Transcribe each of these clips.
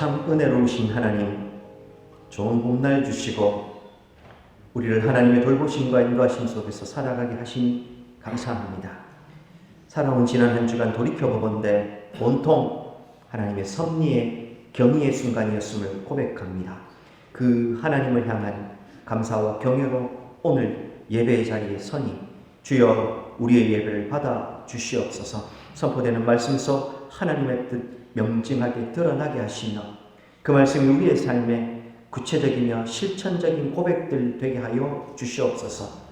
참 은혜로우신 하나님, 좋은 봄날 주시고 우리를 하나님의 돌보심과 인도하심 속에서 살아가게 하시니 감사합니다. 살아온 지난 한 주간 돌이켜보건대 온통 하나님의 섭리의 경의의 순간이었음을 고백합니다. 그 하나님을 향한 감사와 경외로 오늘 예배의 자리에 서니 주여 우리의 예배를 받아 주시옵소서. 선포되는 말씀 속 하나님의 뜻 명징하게 드러나게 하시며 그 말씀이 우리의 삶에 구체적이며 실천적인 고백들 되게 하여 주시옵소서.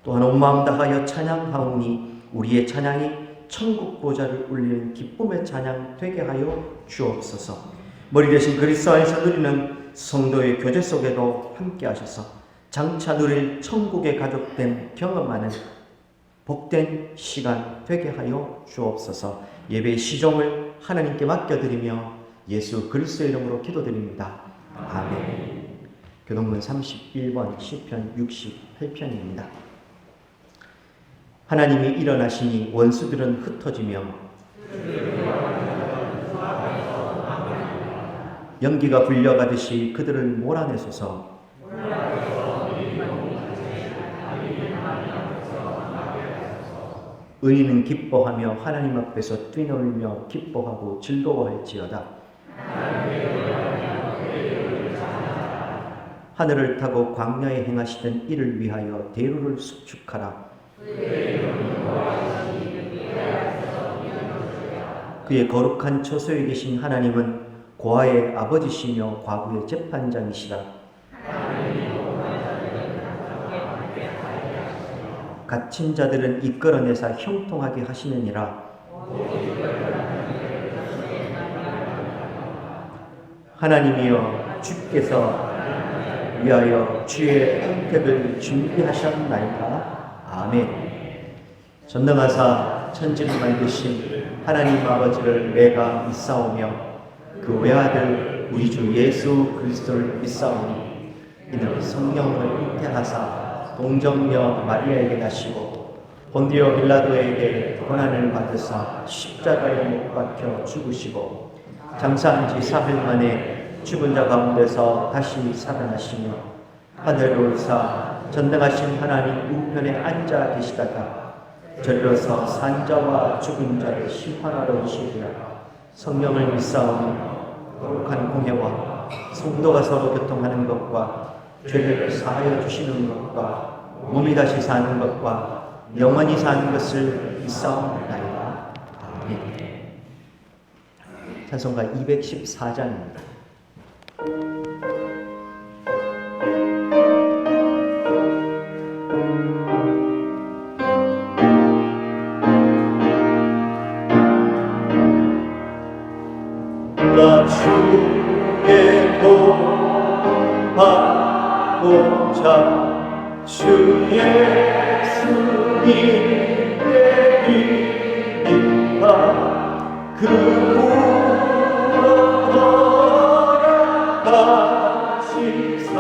또한 온 마음 다하여 찬양하오니 우리의 찬양이 천국 보좌를 울리는 기쁨의 찬양 되게 하여 주옵소서. 머리 대신 그리스도 안에서 누리는 성도의 교제 속에도 함께 하셔서 장차 누릴 천국의 가족됨 경험하는 복된 시간 되게 하여 주옵소서. 예배의 시종을 하나님께 맡겨드리며 예수 그리스도의 이름으로 기도드립니다. 아멘. 교동문 31번 시편 68편입니다. 하나님이 일어나시니 원수들은 흩어지며 연기가 불려가듯이 그들을 몰아내소서. 의인은 기뻐하며 하나님 앞에서 뛰놀며 기뻐하고 즐거워할지어다. 하늘을 타고 광야에 행하시던 이를 위하여 대루를 수축하라. 그의 거룩한 처소에 계신 하나님은 고아의 아버지시며 과부의 재판장이시라. 갇힌 자들은 이끌어내사 형통하게 하시느니라. 하나님이여 주께서 위하여 주의 은택을 준비하셨나이다. 아멘. 전능하사 천지를 만드신 하나님 아버지를 내가 믿사오며 그 외아들 우리 주 예수 그리스도를 믿사오니 이는 성령을 잉태하사 동정녀 마리아에게 나시고 본디오 빌라도에게 고난을 받으사 십자가에 못 박혀 죽으시고 장사한 지 사흘 만에 죽은 자 가운데서 다시 살아나시며 하늘로 올사 전능하신 하나님 우편에 앉아 계시다가 절로서 산자와 죽은 자를 심판하러 오시리라. 성령을 믿사오니 거룩한 공회와 성도가 서로 교통하는 것과 죄를 사하여 주시는 것과 몸이 다시 사는 것과 영원히 사는 것을 믿사옵나이다. 아멘. 찬송가 214장입니다. 주의 도움 받고자 주 예수님의 이름과 그 돌아가시사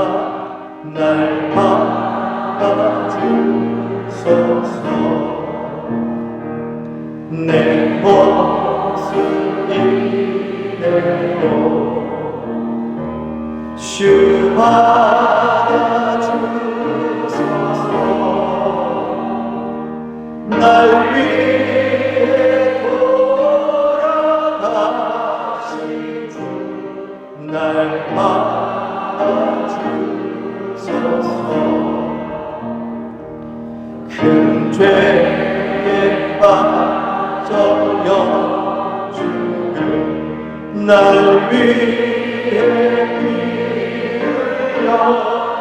날 받아주소서. 내 모습 이대로 주 받아주소서. 날 위해 돌아가신 주 날 받아주소서. 큰 죄에 빠져 영주를 날 위해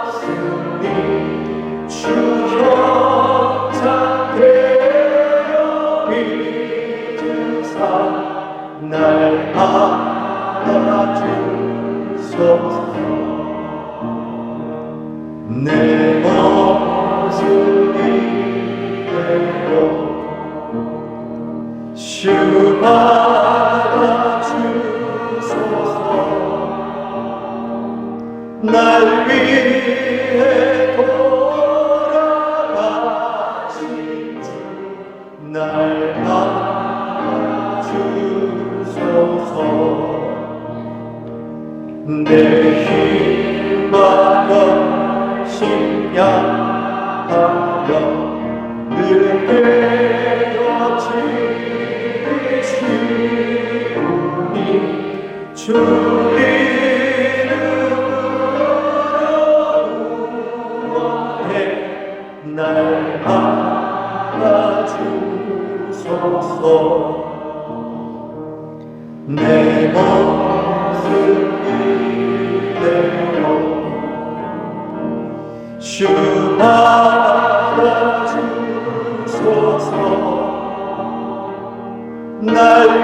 흘렸으니 주 형상 되어 믿으리. 받아주소서. 날 위해 돌아가신 주 날 받아주소서. 내 힘과 심양하여 늘 깨어지시우니 주 날 받아주소서. 내 모습 이대로 주 받아주소서. 날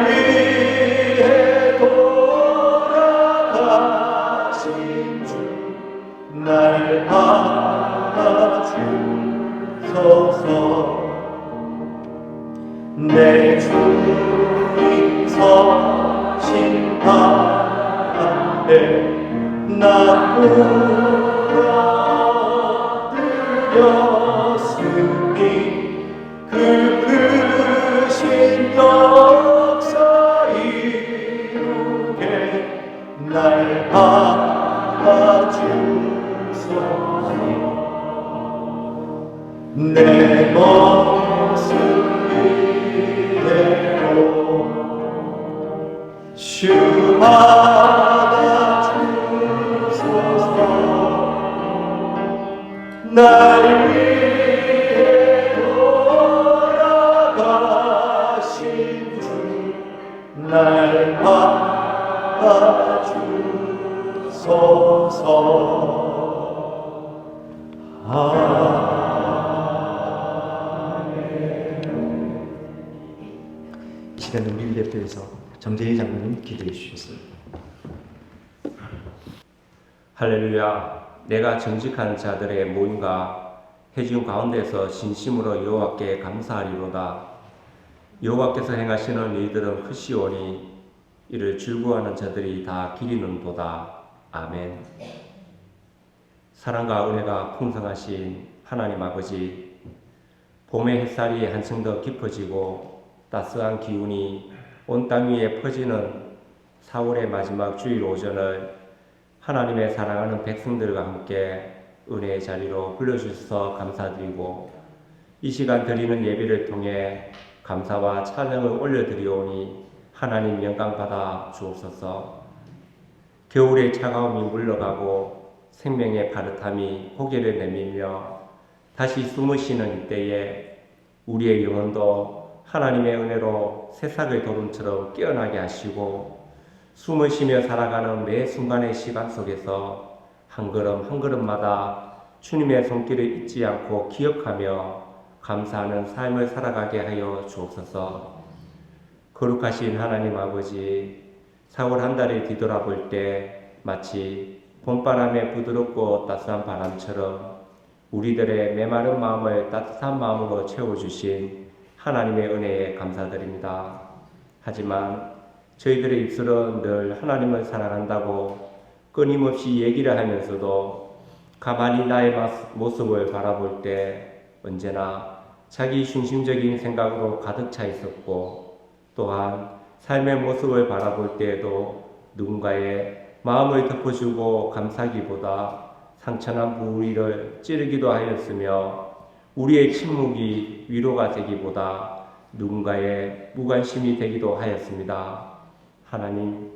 위해 돌아가신 주 날 받아주소서. 내 주님 서신 앞에 나 꾸려드렸으니 그 크신 역사 이루게 날 받아주소서. 내 모습 이대로 주 받아주소서. 날 위해 돌아가신 주 날 받아주소서. 이 시간 우리를 대표해서 정재희 장로님 기도해 주시겠습니다. 할렐루야. 내가 정직한 자들의 모임과 회중 가운데서 진심으로 여호와께 감사하리로다. 여호와께서 행하시는 일들은 크시오니 이를 즐거워하는 자들이 다 기리는도다. 아멘. 사랑과 은혜가 풍성하신 하나님 아버지, 봄의 햇살이 한층 더 깊어지고 따스한 기운이 온 땅 위에 퍼지는 4월의 마지막 주일 오전을 하나님의 사랑하는 백성들과 함께 은혜의 자리로 불러주셔서 감사드리고, 이 시간 드리는 예배를 통해 감사와 찬양을 올려드리오니 하나님 영광 받아 주옵소서. 겨울의 차가움이 물러가고 생명의 파릇함이 고개를 내밀며 다시 숨을 쉬는 이때에 우리의 영혼도 하나님의 은혜로 새싹의 도름처럼 깨어나게 하시고, 숨을 쉬며 살아가는 매 순간의 시간 속에서 한 걸음 한 걸음마다 주님의 손길을 잊지 않고 기억하며 감사하는 삶을 살아가게 하여 주옵소서. 거룩하신 하나님 아버지, 4월 한 달을 뒤돌아볼 때 마치 봄바람에 부드럽고 따스한 바람처럼 우리들의 메마른 마음을 따뜻한 마음으로 채워주신 하나님의 은혜에 감사드립니다. 하지만 저희들의 입술은 늘 하나님을 사랑한다고 끊임없이 얘기를 하면서도 가만히 나의 모습을 바라볼 때 언제나 자기 중심적인 생각으로 가득 차 있었고, 또한 삶의 모습을 바라볼 때에도 누군가의 마음을 덮어주고 감사기보다 상처난 부위를 찌르기도 하였으며, 우리의 침묵이 위로가 되기보다 누군가의 무관심이 되기도 하였습니다. 하나님,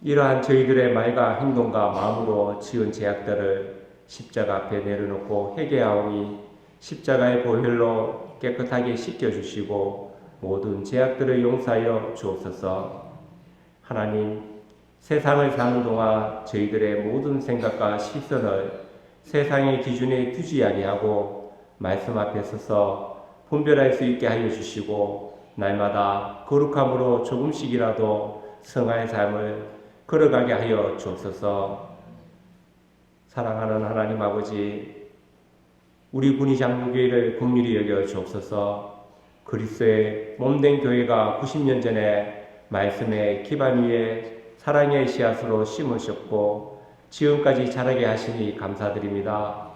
이러한 저희들의 말과 행동과 마음으로 지은 죄악들을 십자가 앞에 내려놓고 회개하오니 십자가의 보혈로 깨끗하게 씻겨주시고 모든 죄악들을 용서하여 주옵소서. 하나님, 세상을 사는 동안 저희들의 모든 생각과 시선을 세상의 기준에 두지 아니하고 말씀 앞에 서서 분별할 수 있게 하여 주시고, 날마다 거룩함으로 조금씩이라도 성화의 삶을 걸어가게 하여 주옵소서. 사랑하는 하나님 아버지, 우리 군의장로교회를 긍휼히 여겨 주옵소서. 그리스도의 몸된 교회가 90년 전에 말씀의 기반 위에 사랑의 씨앗으로 심으셨고 지금까지 자라게 하시니 감사드립니다.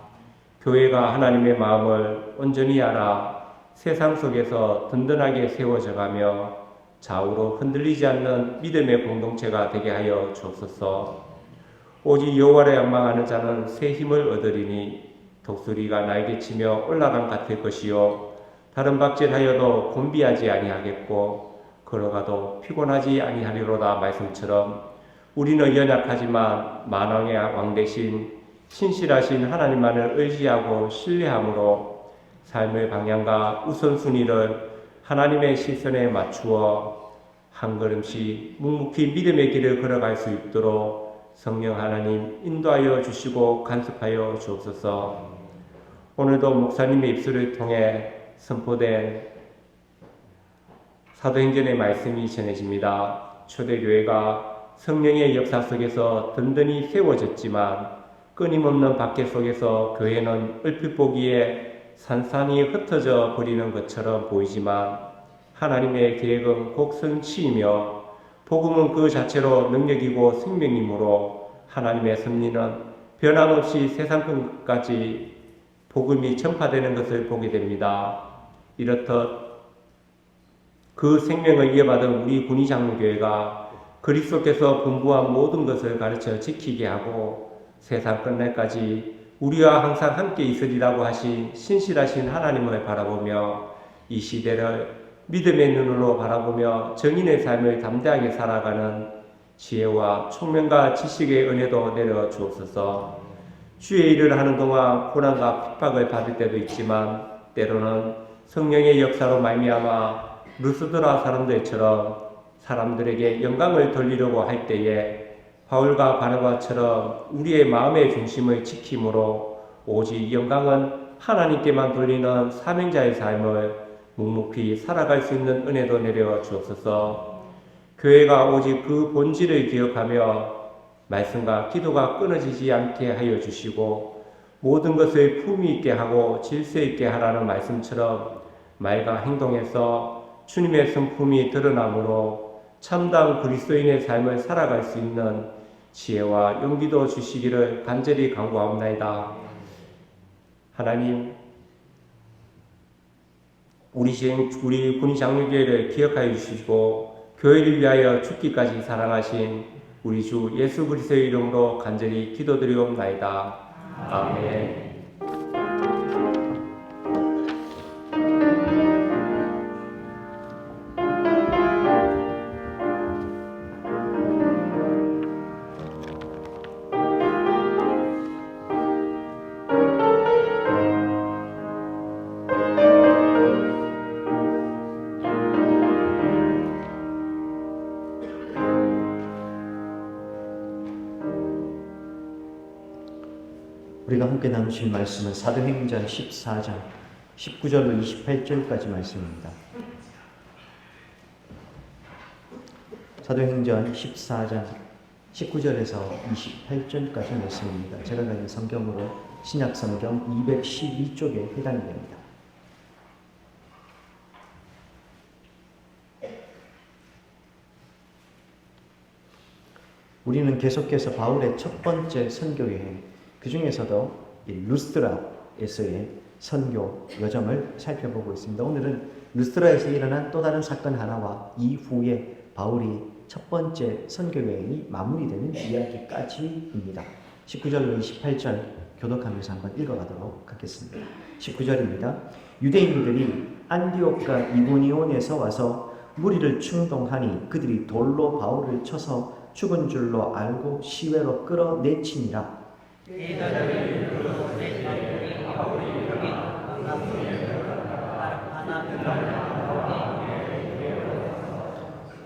교회가 하나님의 마음을 온전히 알아 세상 속에서 든든하게 세워져가며 좌우로 흔들리지 않는 믿음의 공동체가 되게 하여 주옵소서. 오직 여호와를仰망하는 자는 새 힘을 얻으리니 독수리가 날개 치며 올라간 같을 것이요 다른 박질하여도 곤비하지 아니하겠고 걸어가도 피곤하지 아니하리로다 말씀처럼 우리는 연약하지만 만왕의 왕 대신 신실하신 하나님만을 의지하고 신뢰함으로 삶의 방향과 우선순위를 하나님의 시선에 맞추어 한 걸음씩 묵묵히 믿음의 길을 걸어갈 수 있도록 성령 하나님 인도하여 주시고 간섭하여 주옵소서. 오늘도 목사님의 입술을 통해 선포된 사도행전의 말씀이 전해집니다. 초대교회가 성령의 역사 속에서 든든히 세워졌지만 끊임없는 박해 속에서 교회는 얼핏 보기에 산산이 흩어져 버리는 것처럼 보이지만 하나님의 계획은 곡선치이며 복음은 그 자체로 능력이고 생명이므로 하나님의 섭리는 변함없이 세상 끝까지 복음이 전파되는 것을 보게 됩니다. 이렇듯 그 생명을 이어받은 우리 군의장로교회가 그리스도께서 분부한 모든 것을 가르쳐 지키게 하고 세상 끝날까지 우리와 항상 함께 있으리라고 하신 신실하신 하나님을 바라보며 이 시대를 믿음의 눈으로 바라보며 정인의 삶을 담대하게 살아가는 지혜와 총명과 지식의 은혜도 내려 주옵소서. 주의 일을 하는 동안 고난과 핍박을 받을 때도 있지만 때로는 성령의 역사로 말미암아 루스드라 사람들처럼 사람들에게 영광을 돌리려고 할 때에 바울과 바나바처럼 우리의 마음의 중심을 지킴으로 오직 영광은 하나님께만 돌리는 사명자의 삶을 묵묵히 살아갈 수 있는 은혜도 내려 주옵소서. 교회가 오직 그 본질을 기억하며 말씀과 기도가 끊어지지 않게 하여 주시고 모든 것을 품위 있게 하고 질서 있게 하라는 말씀처럼 말과 행동에서 주님의 성품이 드러나므로 참다운 그리스도인의 삶을 살아갈 수 있는 지혜와 용기도 주시기를 간절히 간구하옵나이다. 하나님, 우리 군의장로교회를 기억하여 주시고 교회를 위하여 죽기까지 사랑하신 우리 주 예수 그리스도의 이름으로 간절히 기도드리옵나이다. 아멘. 우리가 함께 나누실 말씀은 사도행전 14장 19절로 28절까지 말씀입니다. 사도행전 14장 19절에서 28절까지 말씀입니다. 제가 가진 성경으로 신약성경 212쪽에 해당이 됩니다. 우리는 계속해서 바울의 첫 번째 선교여행, 그 중에서도 루스드라에서의 선교 여정을 살펴보고 있습니다. 오늘은 루스드라에서 일어난 또 다른 사건 하나와 이후에 바울이 첫 번째 선교 여행이 마무리되는 이야기까지입니다. 19절로 28절 교독하면서 한번 읽어가도록 하겠습니다. 19절입니다. 유대인들이 안디옥과 이고니온에서 와서 무리를 충동하니 그들이 돌로 바울을 쳐서 죽은 줄로 알고 시외로 끌어내치니라.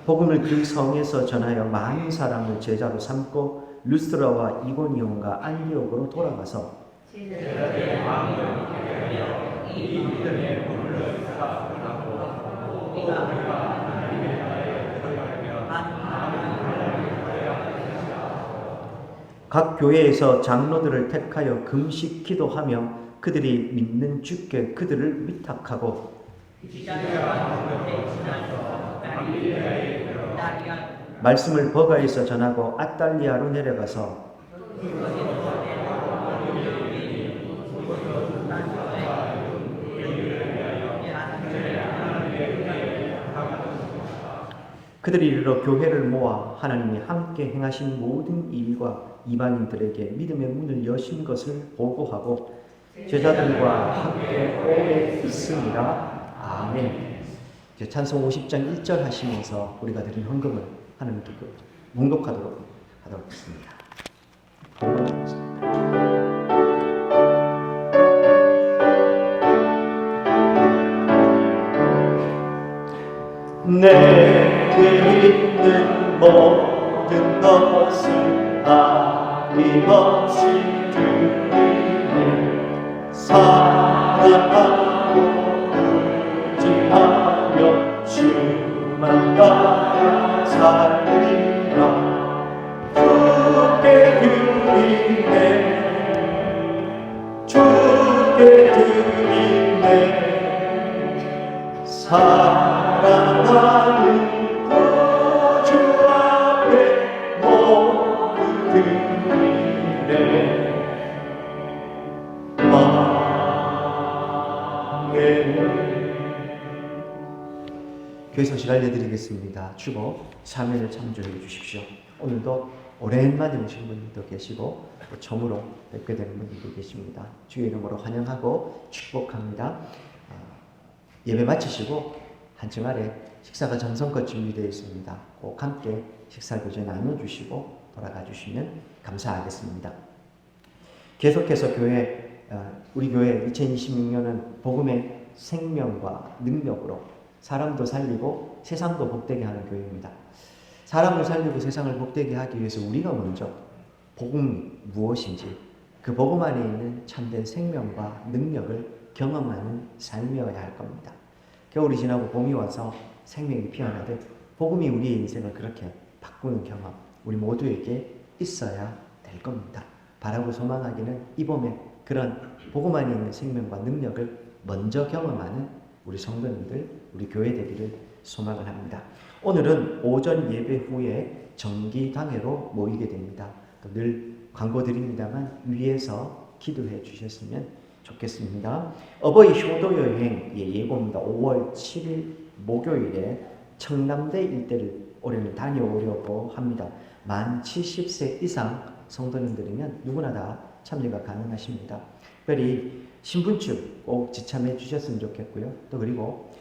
복음을 그 성에서 전하여 많은 사람을 제자로 삼고 루스드라와 이고니온과 안디옥으로 돌아가서 각 교회에서 장로들을 택하여 금식 기도하며 그들이 믿는 주께 그들을 위탁하고 말씀을 버가에서 전하고 아달리아로 내려가서 그들이 이르러 교회를 모아 하나님이 함께 행하신 모든 일과 이방인들에게 믿음의 문을 여신 것을 보고하고 제자들과 함께 오래 있으니라. 아멘. 이제 찬송 50장 1절 하시면서 우리가 드린 헌금을 하나님께 묵독하도록 하겠습니다. 내게 있는 모든 것을 아낌없이 드리네. 사랑하고 의지하며 주만 따라 살리라. 주께 드리네. 주께 드리네. 사랑하는 구주 앞에 모두 드리네. 교회 소식 알려드리겠습니다. 주보 사면을 참조해 주십시오. 오늘도 오랜만에 오신 분들도 계시고 또 처음으로 뵙게 되는 분들도 계십니다. 주의 이름으로 환영하고 축복합니다. 예배 마치시고 한층 아래 식사가 정성껏 준비되어 있습니다. 꼭 함께 식사 교제 나눠주시고 돌아가 주시면 감사하겠습니다. 계속해서 우리 교회 2026년은 복음의 생명과 능력으로 사람도 살리고 세상도 복되게 하는 교회입니다. 사람을 살리고 세상을 복되게 하기 위해서 우리가 먼저 복음이 무엇인지 그 복음 안에 있는 참된 생명과 능력을 경험하는 삶이어야 할 겁니다. 겨울이 지나고 봄이 와서 생명이 피어나듯 복음이 우리의 인생을 그렇게 바꾸는 경험 우리 모두에게 있어야 될 겁니다. 바라고 소망하기는 이 봄에 그런 복음 안에 있는 생명과 능력을 먼저 경험하는 우리 성도님들, 우리 교회 되기를 소망을 합니다. 오늘은 오전 예배 후에 정기당회로 모이게 됩니다. 늘 광고 드립니다만 위에서 기도해 주셨으면 좋겠습니다. 어버이 효도 여행 예고입니다. 5월 7일 목요일에 청남대 일대를 올해는 다녀오려고 합니다. 만 70세 이상 성도님들이면 누구나 다 참여가 가능하십니다. 특별히 신분증 꼭 지참해 주셨으면 좋겠고요. 또 그리고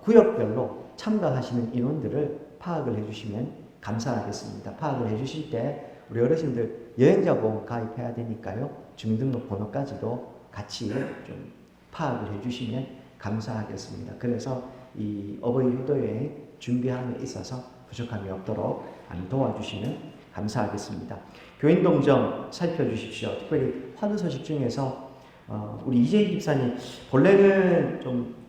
구역별로 참가하시는 인원들을 파악을 해주시면 감사하겠습니다. 파악을 해주실 때 우리 어르신들 여행자보험 가입해야 되니까요. 주민등록번호까지도 같이 좀 파악을 해주시면 감사하겠습니다. 그래서 이 어버이 효도여행 준비함에 있어서 부족함이 없도록 많이 도와주시면 감사하겠습니다. 교인동정 살펴주십시오. 특별히 환우 소식 중에서 우리 이재희 집사님 본래는 좀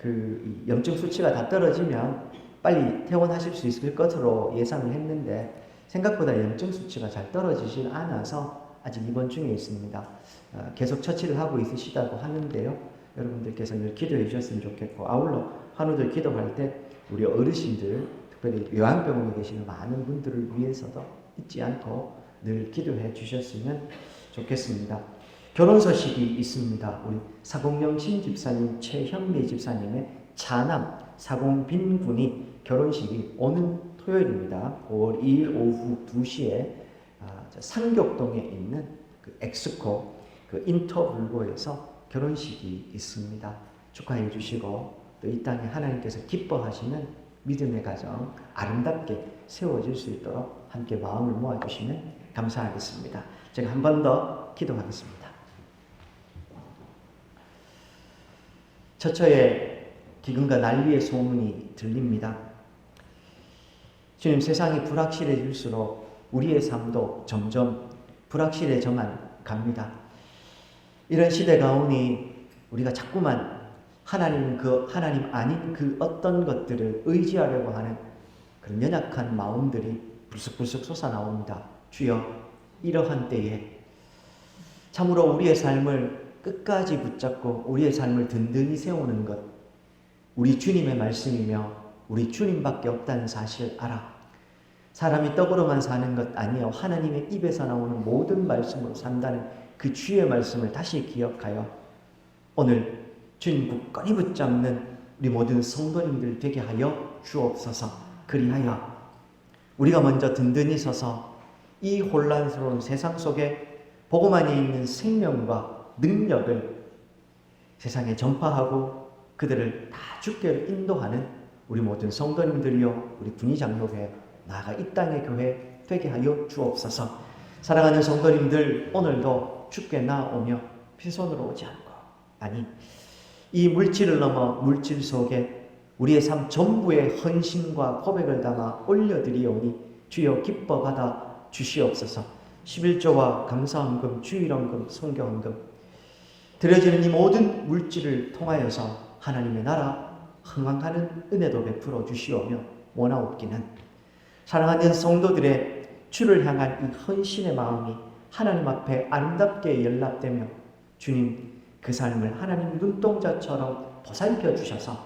그 염증 수치가 다 떨어지면 빨리 퇴원하실 수 있을 것으로 예상을 했는데 생각보다 염증 수치가 잘 떨어지질 않아서 아직 입원 중에 있습니다. 계속 처치를 하고 있으시다고 하는데요. 여러분들께서 늘 기도해 주셨으면 좋겠고 아울러 환우들 기도할 때 우리 어르신들 특별히 요양병원에 계시는 많은 분들을 위해서도 잊지 않고 늘 기도해 주셨으면 좋겠습니다. 결혼 소식이 있습니다. 우리 사공영 신집사님, 최현미 집사님의 차남 사공빈 군이 결혼식이 오는 토요일입니다. 5월 2일 오후 2시에 상격동에 있는 그 엑스코 그 인터블고에서 결혼식이 있습니다. 축하해 주시고 또 이 땅에 하나님께서 기뻐하시는 믿음의 가정 아름답게 세워질 수 있도록 함께 마음을 모아주시면 감사하겠습니다. 제가 한 번 더 기도하겠습니다. 처처에 기근과 난리의 소문이 들립니다. 주님, 세상이 불확실해질수록 우리의 삶도 점점 불확실해져만 갑니다. 이런 시대 가오니 우리가 자꾸만 하나님 아닌 그 어떤 것들을 의지하려고 하는 그런 연약한 마음들이 불쑥불쑥 솟아나옵니다. 주여, 이러한 때에 참으로 우리의 삶을 끝까지 붙잡고 우리의 삶을 든든히 세우는 것, 우리 주님의 말씀이며 우리 주님밖에 없다는 사실 알아. 사람이 떡으로만 사는 것 아니요 하나님의 입에서 나오는 모든 말씀으로 산다는 그 주의 말씀을 다시 기억하여 오늘 주님 굳건히 붙잡는 우리 모든 성도님들 되게 하여 주옵소서. 그리하여 우리가 먼저 든든히 서서 이 혼란스러운 세상 속에 복음 안에 있는 생명과 능력을 세상에 전파하고 그들을 다 주께로 인도하는 우리 모든 성도님들이요 우리 분위장로회 나아가 이 땅의 교회 되게 하여 주옵소서. 사랑하는 성도님들, 오늘도 주께 나오며 빈손으로 오지 않고, 아니 이 물질을 넘어 물질 속에 우리의 삶 전부의 헌신과 고백을 담아 올려드리오니 주여 기뻐 받아 주시옵소서. 11조와 감사헌금, 주일헌금, 성교헌금 드려지는 이 모든 물질을 통하여서 하나님의 나라 흥왕하는 은혜도 베풀어 주시오며 원하옵기는 사랑하는 성도들의 주를 향한 이 헌신의 마음이 하나님 앞에 아름답게 연락되며 주님 그 삶을 하나님 눈동자처럼 보살펴 주셔서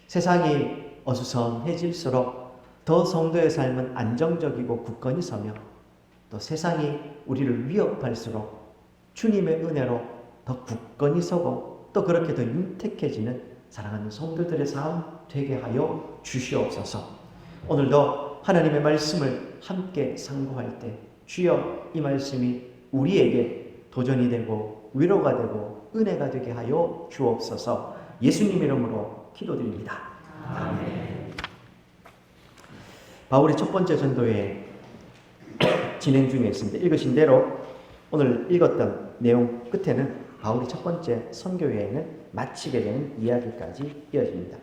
세상이 어수선해질수록 더 성도의 삶은 안정적이고 굳건히 서며 또 세상이 우리를 위협할수록 주님의 은혜로 더 굳건히 서고 또 그렇게 더 윤택해지는 사랑하는 성도들의 삶 되게 하여 주시옵소서. 오늘도 하나님의 말씀을 함께 상고할 때 주여 이 말씀이 우리에게 도전이 되고 위로가 되고 은혜가 되게 하여 주옵소서. 예수님 이름으로 기도드립니다. 아멘. 바울의 첫 번째 전도회 진행 중에 있습니다. 읽으신 대로 오늘 읽었던 내용 끝에는 바울이 첫 번째 선교여행을 마치게 되는 이야기까지 이어집니다.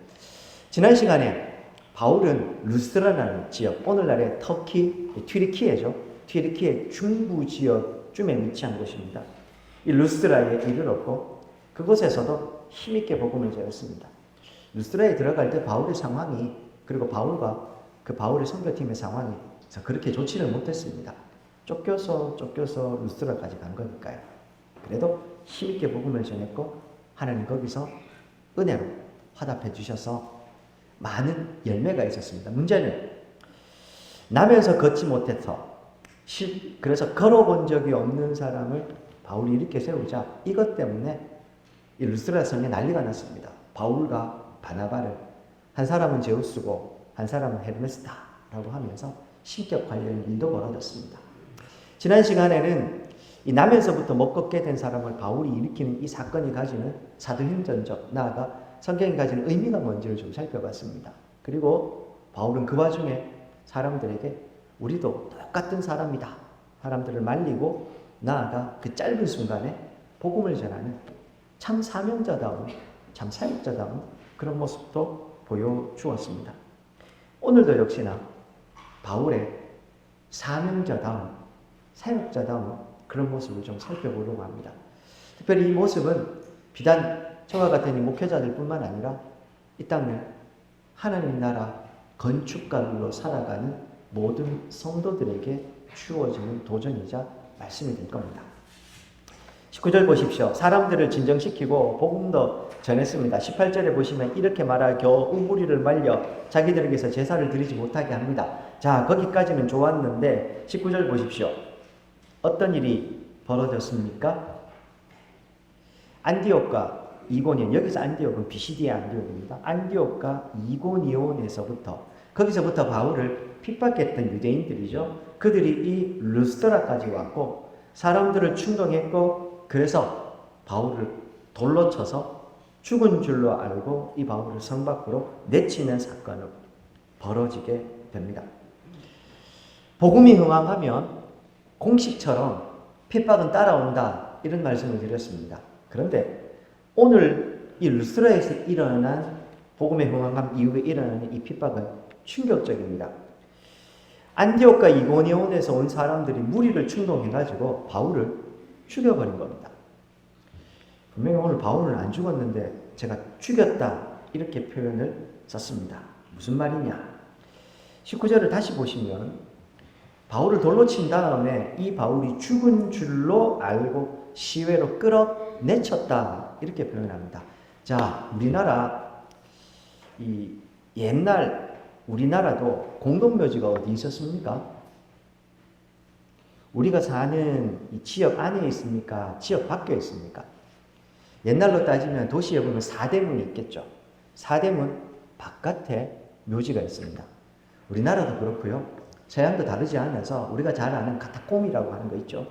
지난 시간에 바울은 루스드라라는 지역, 오늘날의 터키, 튀르키예죠. 튀르키의 중부 지역쯤에 위치한 곳입니다. 이 루스드라에 이르렀고 그곳에서도 힘있게 복음을 전했습니다. 루스드라에 들어갈 때 바울의 상황이 그리고 바울과 그 바울의 선교팀의 상황이 그렇게 좋지를 못했습니다. 쫓겨서 루스드라까지 간 거니까요. 그래도 힘있게 복음을 전했고 하나님 거기서 은혜로 화답해 주셔서 많은 열매가 있었습니다. 문제는 나면서 걷지 못해서 그래서 걸어본 적이 없는 사람을 바울이 이렇게 세우자 이것 때문에 이 루스드라 성에 난리가 났습니다. 바울과 바나바를 한 사람은 제우스고 한 사람은 헤르메스다라고 하면서 신격 관련 일도 벌어졌습니다. 지난 시간에는 이 남에서부터 못 걷게 된 사람을 바울이 일으키는 이 사건이 가지는 사도행전적 나아가 성경이 가지는 의미가 뭔지를 좀 살펴봤습니다. 그리고 바울은 그 와중에 사람들에게 우리도 똑같은 사람이다. 사람들을 말리고 나아가 그 짧은 순간에 복음을 전하는 참 사명자다운, 참 사역자다운 그런 모습도 보여주었습니다. 오늘도 역시나 바울의 사명자다운, 사역자다운 그런 모습을 좀 살펴보려고 합니다. 특별히 이 모습은 비단 저와 같은 이 목회자들 뿐만 아니라 이 땅에 하나님 나라 건축가로 살아가는 모든 성도들에게 주어지는 도전이자 말씀이 될 겁니다. 19절 보십시오. 사람들을 진정시키고 복음도 전했습니다. 18절에 보시면 이렇게 말하 겨우 무리를 말려 자기들에게서 제사를 드리지 못하게 합니다. 자, 거기까지는 좋았는데 19절 보십시오. 어떤 일이 벌어졌습니까? 안디옥과 이고니온, 여기서 안디옥은 비시디아 안디옥입니다. 안디옥과 이고니온에서부터 거기서부터 바울을 핍박했던 유대인들이죠. 그들이 이 루스드라까지 왔고 사람들을 충동했고 그래서 바울을 돌로 쳐서 죽은 줄로 알고 이 바울을 성 밖으로 내치는 사건이 벌어지게 됩니다. 복음이 흥황하면 공식처럼 핍박은 따라온다 이런 말씀을 드렸습니다. 그런데 오늘 이 루스드라에서 일어난 복음의 흥황함 이후에 일어나는 이 핍박은 충격적입니다. 안디옥과 이고니온에서 온 사람들이 무리를 충동해가지고 바울을 죽여버린 겁니다. 분명히 오늘 바울은 안 죽었는데 제가 죽였다 이렇게 표현을 썼습니다. 무슨 말이냐? 19절을 다시 보시면 바울을 돌로 친 다음에 이 바울이 죽은 줄로 알고 시외로 끌어내쳤다 이렇게 표현합니다. 자, 우리나라 이 옛날 우리나라도 공동묘지가 어디 있었습니까? 우리가 사는 이 지역 안에 있습니까? 지역 밖에 있습니까? 옛날로 따지면 도시에 보면 사대문이 있겠죠. 사대문 바깥에 묘지가 있습니다. 우리나라도 그렇고요. 서양도 다르지 않아서 우리가 잘 아는 카타콤이라고 하는 거 있죠.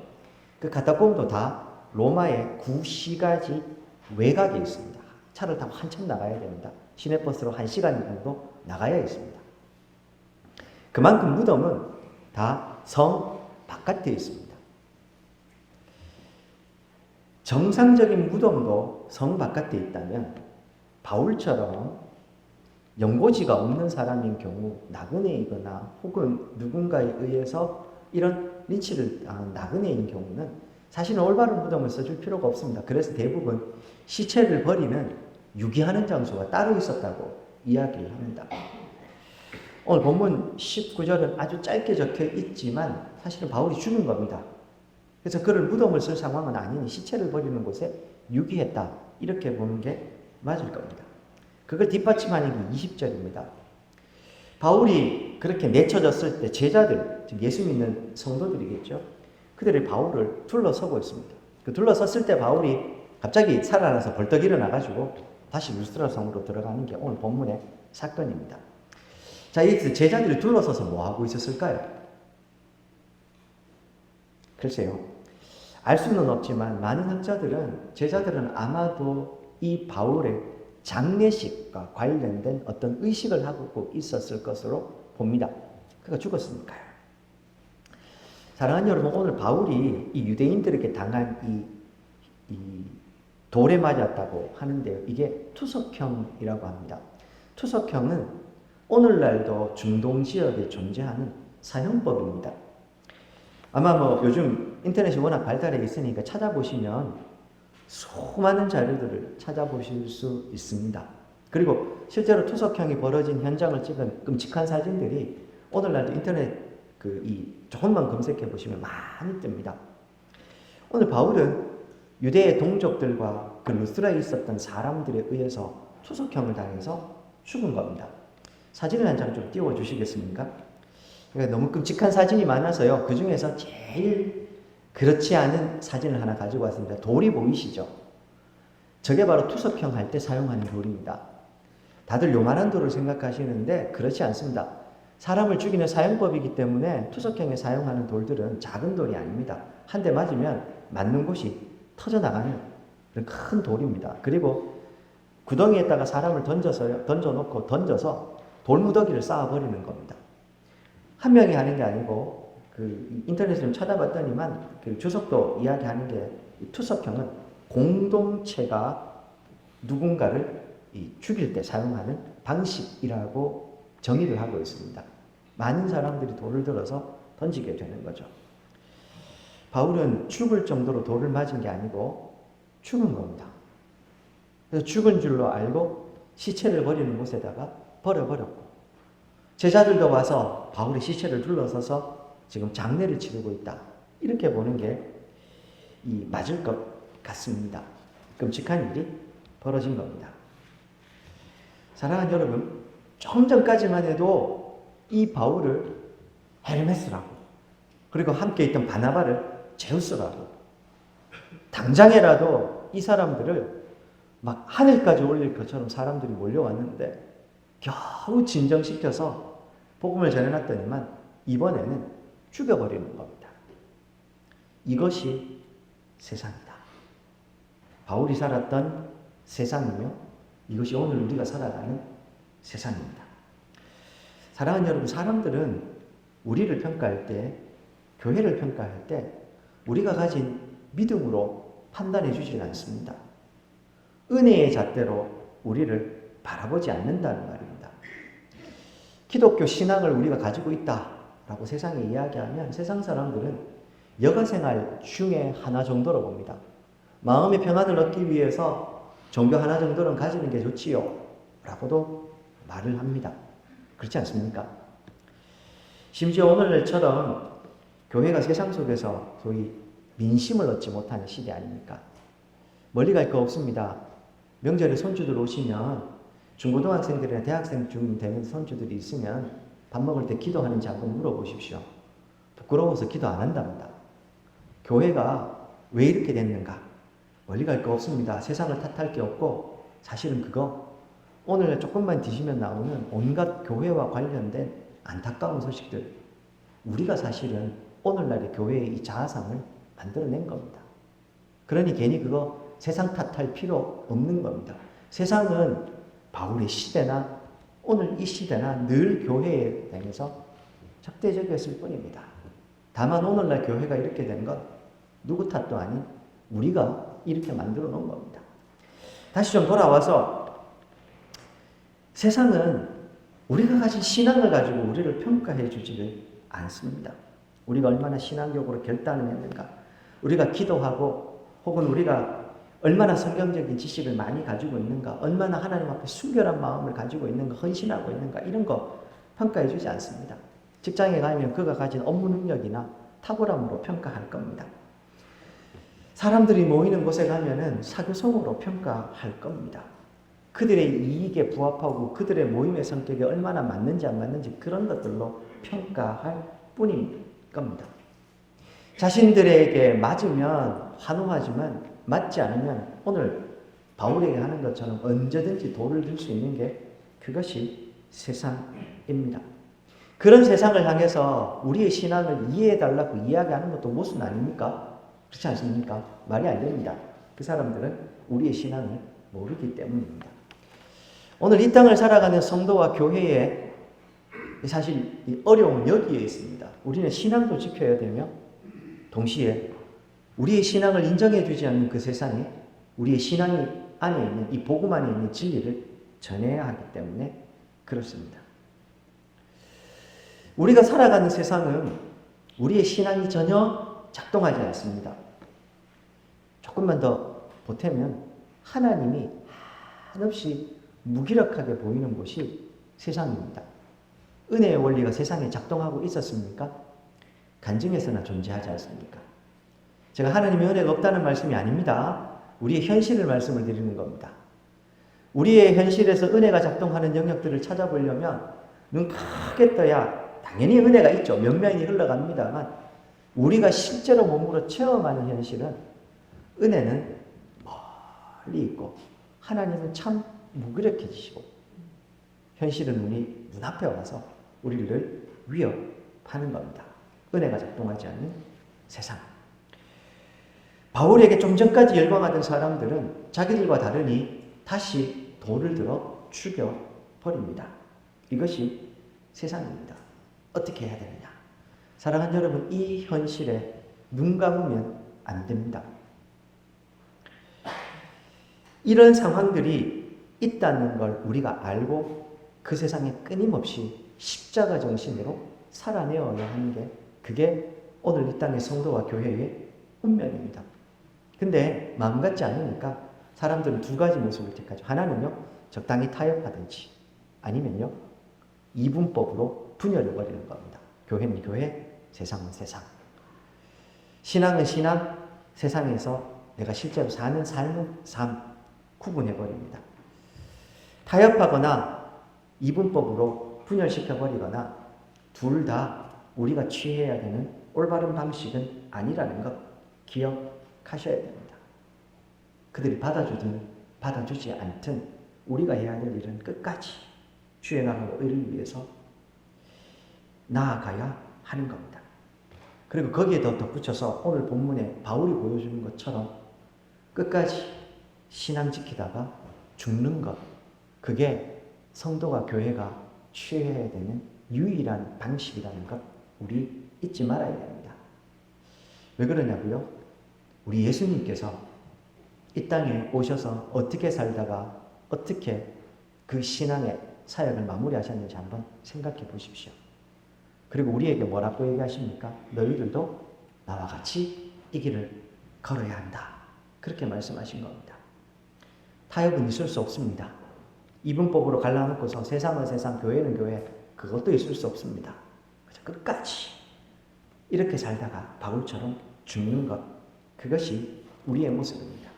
그 카타콤도 다 로마의 구시가지 외곽에 있습니다. 차를 타고 한참 나가야 됩니다. 시내버스로 1시간 정도 나가야 있습니다. 그만큼 무덤은 다 성 바깥에 있습니다. 정상적인 무덤도 성 바깥에 있다면 바울처럼 연고지가 없는 사람인 경우 나그네이거나 혹은 누군가에 의해서 이런 린치를 당한 나그네인 경우는 사실은 올바른 무덤을 써줄 필요가 없습니다. 그래서 대부분 시체를 버리는 유기하는 장소가 따로 있었다고 이야기를 합니다. 오늘 본문 19절은 아주 짧게 적혀 있지만 사실은 바울이 죽은 겁니다. 그래서 그를 무덤을 쓸 상황은 아니니 시체를 버리는 곳에 유기했다. 이렇게 보는 게 맞을 겁니다. 그걸 뒷받침하는 게 20절입니다. 바울이 그렇게 내쳐졌을 때 제자들, 즉 예수 믿는 성도들이겠죠. 그들이 바울을 둘러서고 있습니다. 그 둘러섰을 때 바울이 갑자기 살아나서 벌떡 일어나가지고 다시 루스드라 성으로 들어가는 게 오늘 본문의 사건입니다. 자, 이 제자들이 둘러서서 뭐 하고 있었을까요? 글쎄요. 알 수는 없지만 많은 학자들은 제자들은 아마도 이 바울의 장례식과 관련된 어떤 의식을 하고 있었을 것으로 봅니다. 그가 죽었으니까요. 사랑하는 여러분, 오늘 바울이 이 유대인들에게 당한 이 돌에 맞았다고 하는데요. 이게 투석형이라고 합니다. 투석형은 오늘날도 중동 지역에 존재하는 사형법입니다. 아마 뭐 요즘 인터넷이 워낙 발달해 있으니까 찾아보시면 수많은 자료들을 찾아보실 수 있습니다. 그리고 실제로 투석형이 벌어진 현장을 찍은 끔찍한 사진들이 오늘날도 인터넷 조금만 검색해 보시면 많이 뜹니다. 오늘 바울은 유대의 동족들과 그 루스드라에 있었던 사람들에 의해서 투석형을 당해서 죽은 겁니다. 사진을 한 장 좀 띄워 주시겠습니까? 그러니까 너무 끔찍한 사진이 많아서요. 그 중에서 제일 그렇지 않은 사진을 하나 가지고 왔습니다. 돌이 보이시죠? 저게 바로 투석형 할 때 사용하는 돌입니다. 다들 요만한 돌을 생각하시는데 그렇지 않습니다. 사람을 죽이는 사형법이기 때문에 투석형에 사용하는 돌들은 작은 돌이 아닙니다. 한 대 맞으면 맞는 곳이 터져나가는 그런 큰 돌입니다. 그리고 구덩이에다가 사람을 던져서 돌무더기를 쌓아버리는 겁니다. 한 명이 하는 게 아니고 인터넷을 좀 찾아봤더니만 그 주석도 이야기하는 게 투석형은 공동체가 누군가를 죽일 때 사용하는 방식이라고 정의를 하고 있습니다. 많은 사람들이 돌을 들어서 던지게 되는 거죠. 바울은 죽을 정도로 돌을 맞은 게 아니고 죽은 겁니다. 그래서 죽은 줄로 알고 시체를 버리는 곳에다가 버려버렸고 제자들도 와서 바울의 시체를 둘러서서 지금 장례를 치르고 있다. 이렇게 보는 게 맞을 것 같습니다. 끔찍한 일이 벌어진 겁니다. 사랑하는 여러분, 조금 전까지만 해도 이 바울을 헤르메스라고 그리고 함께 있던 바나바를 제우스라고 당장에라도 이 사람들을 막 하늘까지 올릴 것처럼 사람들이 몰려왔는데 겨우 진정시켜서 복음을 전해놨더니만 이번에는 죽여버리는 겁니다. 이것이 세상이다. 바울이 살았던 세상이며 이것이 오늘 우리가 살아가는 세상입니다. 사랑하는 여러분, 사람들은 우리를 평가할 때, 교회를 평가할 때 우리가 가진 믿음으로 판단해 주지는 않습니다. 은혜의 잣대로 우리를 바라보지 않는다는 말입니다. 기독교 신앙을 우리가 가지고 있다라고 세상에 이야기하면 세상 사람들은 여가생활 중에 하나 정도로 봅니다. 마음의 평안을 얻기 위해서 종교 하나 정도는 가지는 게 좋지요 라고도 말을 합니다. 그렇지 않습니까? 심지어 오늘날처럼 교회가 세상 속에서 소위 민심을 얻지 못하는 시대 아닙니까? 멀리 갈 거 없습니다. 명절에 손주들 오시면 중고등학생들이나 대학생 중 되는 손주들이 있으면 밥 먹을 때 기도하는지 한번 물어보십시오. 부끄러워서 기도 안 한답니다. 교회가 왜 이렇게 됐는가? 멀리 갈 거 없습니다. 세상을 탓할 게 없고 사실은 그거 오늘 조금만 뒤지면 나오는 온갖 교회와 관련된 안타까운 소식들, 우리가 사실은 오늘날의 교회의 이 자아상을 만들어낸 겁니다. 그러니 괜히 그거 세상 탓할 필요 없는 겁니다. 세상은 바울의 시대나 오늘 이 시대나 늘 교회에 대해서 적대적이었을 뿐입니다. 다만 오늘날 교회가 이렇게 된 건 누구 탓도 아닌 우리가 이렇게 만들어 놓은 겁니다. 다시 좀 돌아와서 세상은 우리가 가진 신앙을 가지고 우리를 평가해 주지를 않습니다. 우리가 얼마나 신앙적으로 결단을 했는가, 우리가 기도하고 혹은 우리가 얼마나 성경적인 지식을 많이 가지고 있는가, 얼마나 하나님 앞에 순결한 마음을 가지고 있는가, 헌신하고 있는가, 이런 거 평가해 주지 않습니다. 직장에 가면 그가 가진 업무 능력이나 탁월함으로 평가할 겁니다. 사람들이 모이는 곳에 가면은 사교성으로 평가할 겁니다. 그들의 이익에 부합하고 그들의 모임의 성격에 얼마나 맞는지 안 맞는지 그런 것들로 평가할 뿐인 겁니다. 자신들에게 맞으면 환호하지만 맞지 않으면 오늘 바울에게 하는 것처럼 언제든지 돌을 들 수 있는 게 그것이 세상입니다. 그런 세상을 향해서 우리의 신앙을 이해해달라고 이야기하는 것도 모순 아닙니까? 그렇지 않습니까? 말이 안 됩니다. 그 사람들은 우리의 신앙을 모르기 때문입니다. 오늘 이 땅을 살아가는 성도와 교회에 사실 이 어려움은 여기에 있습니다. 우리는 신앙도 지켜야 되며 동시에 우리의 신앙을 인정해 주지 않는 그 세상에 우리의 신앙이 안에 있는 이 복음 안에 있는 진리를 전해야 하기 때문에 그렇습니다. 우리가 살아가는 세상은 우리의 신앙이 전혀 작동하지 않습니다. 조금만 더 보태면 하나님이 한없이 무기력하게 보이는 곳이 세상입니다. 은혜의 원리가 세상에 작동하고 있었습니까? 간증에서나 존재하지 않습니까? 제가 하나님의 은혜가 없다는 말씀이 아닙니다. 우리의 현실을 말씀을 드리는 겁니다. 우리의 현실에서 은혜가 작동하는 영역들을 찾아보려면 눈 크게 떠야 당연히 은혜가 있죠. 면면이 흘러갑니다만 우리가 실제로 몸으로 체험하는 현실은 은혜는 멀리 있고 하나님은 참 무기력해지시고 현실은 우리 눈앞에 와서 우리를 위협하는 겁니다. 은혜가 작동하지 않는 세상. 바울에게 좀 전까지 열광하던 사람들은 자기들과 다르니 다시 돌을 들어 죽여버립니다. 이것이 세상입니다. 어떻게 해야 되느냐? 사랑하는 여러분, 이 현실에 눈 감으면 안 됩니다. 이런 상황들이 있다는 걸 우리가 알고 그 세상에 끊임없이 십자가 정신으로 살아내어야 하는 게 그게 오늘 이 땅의 성도와 교회의 운명입니다. 근데 마음 같지 않으니까 사람들은 두 가지 모습을 택하죠. 하나는요, 적당히 타협하든지 아니면요, 이분법으로 분열해버리는 겁니다. 교회는 교회, 세상은 세상. 신앙은 신앙, 세상에서 내가 실제로 사는 삶은 삶, 구분해버립니다. 타협하거나 이분법으로 분열시켜버리거나 둘 다 우리가 취해야 되는 올바른 방식은 아니라는 것 기억하셔야 됩니다. 그들이 받아주든 받아주지 않든 우리가 해야 될 일은 끝까지 주의 나라와 의를 위해서 나아가야 하는 겁니다. 그리고 거기에 더 덧붙여서 오늘 본문에 바울이 보여주는 것처럼 끝까지 신앙 지키다가 죽는 것, 그게 성도가 교회가 취해야 되는 유일한 방식이라는 것 우리 잊지 말아야 됩니다. 왜 그러냐고요? 우리 예수님께서 이 땅에 오셔서 어떻게 살다가 어떻게 그 신앙의 사역을 마무리하셨는지 한번 생각해 보십시오. 그리고 우리에게 뭐라고 얘기하십니까? 너희들도 나와 같이 이 길을 걸어야 한다. 그렇게 말씀하신 겁니다. 타협은 있을 수 없습니다. 이분법으로 갈라놓고서 세상은 세상, 교회는 교회, 그것도 있을 수 없습니다. 끝까지 이렇게 살다가 바울처럼 죽는 것, 그것이 우리의 모습입니다.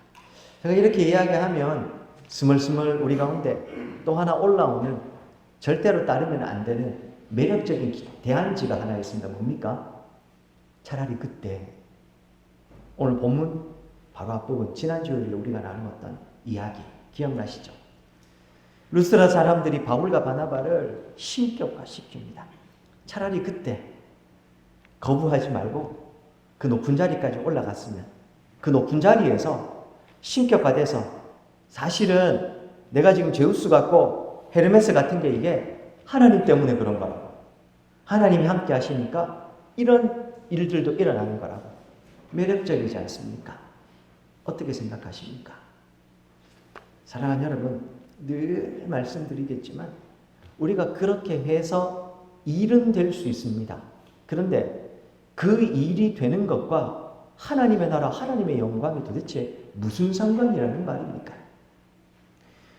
제가 이렇게 이야기하면 스멀스멀 우리 가운데 또 하나 올라오는 절대로 따르면 안 되는 매력적인 대안지가 하나 있습니다. 뭡니까? 차라리 그때 오늘 본문 바로 앞부분 지난주에 우리가 나누었던 이야기 기억나시죠? 루스라 사람들이 바울과 바나바를 신격화시킵니다. 차라리 그때 거부하지 말고 그 높은 자리까지 올라갔으면 그 높은 자리에서 신격화돼서 사실은 내가 지금 제우스 같고 헤르메스 같은 게 이게 하나님 때문에 그런 거라고. 하나님이 함께 하시니까 이런 일들도 일어나는 거라고. 매력적이지 않습니까? 어떻게 생각하십니까? 사랑하는 여러분, 늘 말씀드리겠지만 우리가 그렇게 해서 일은 될 수 있습니다. 그런데 그 일이 되는 것과 하나님의 나라, 하나님의 영광이 도대체 무슨 상관이라는 말입니까?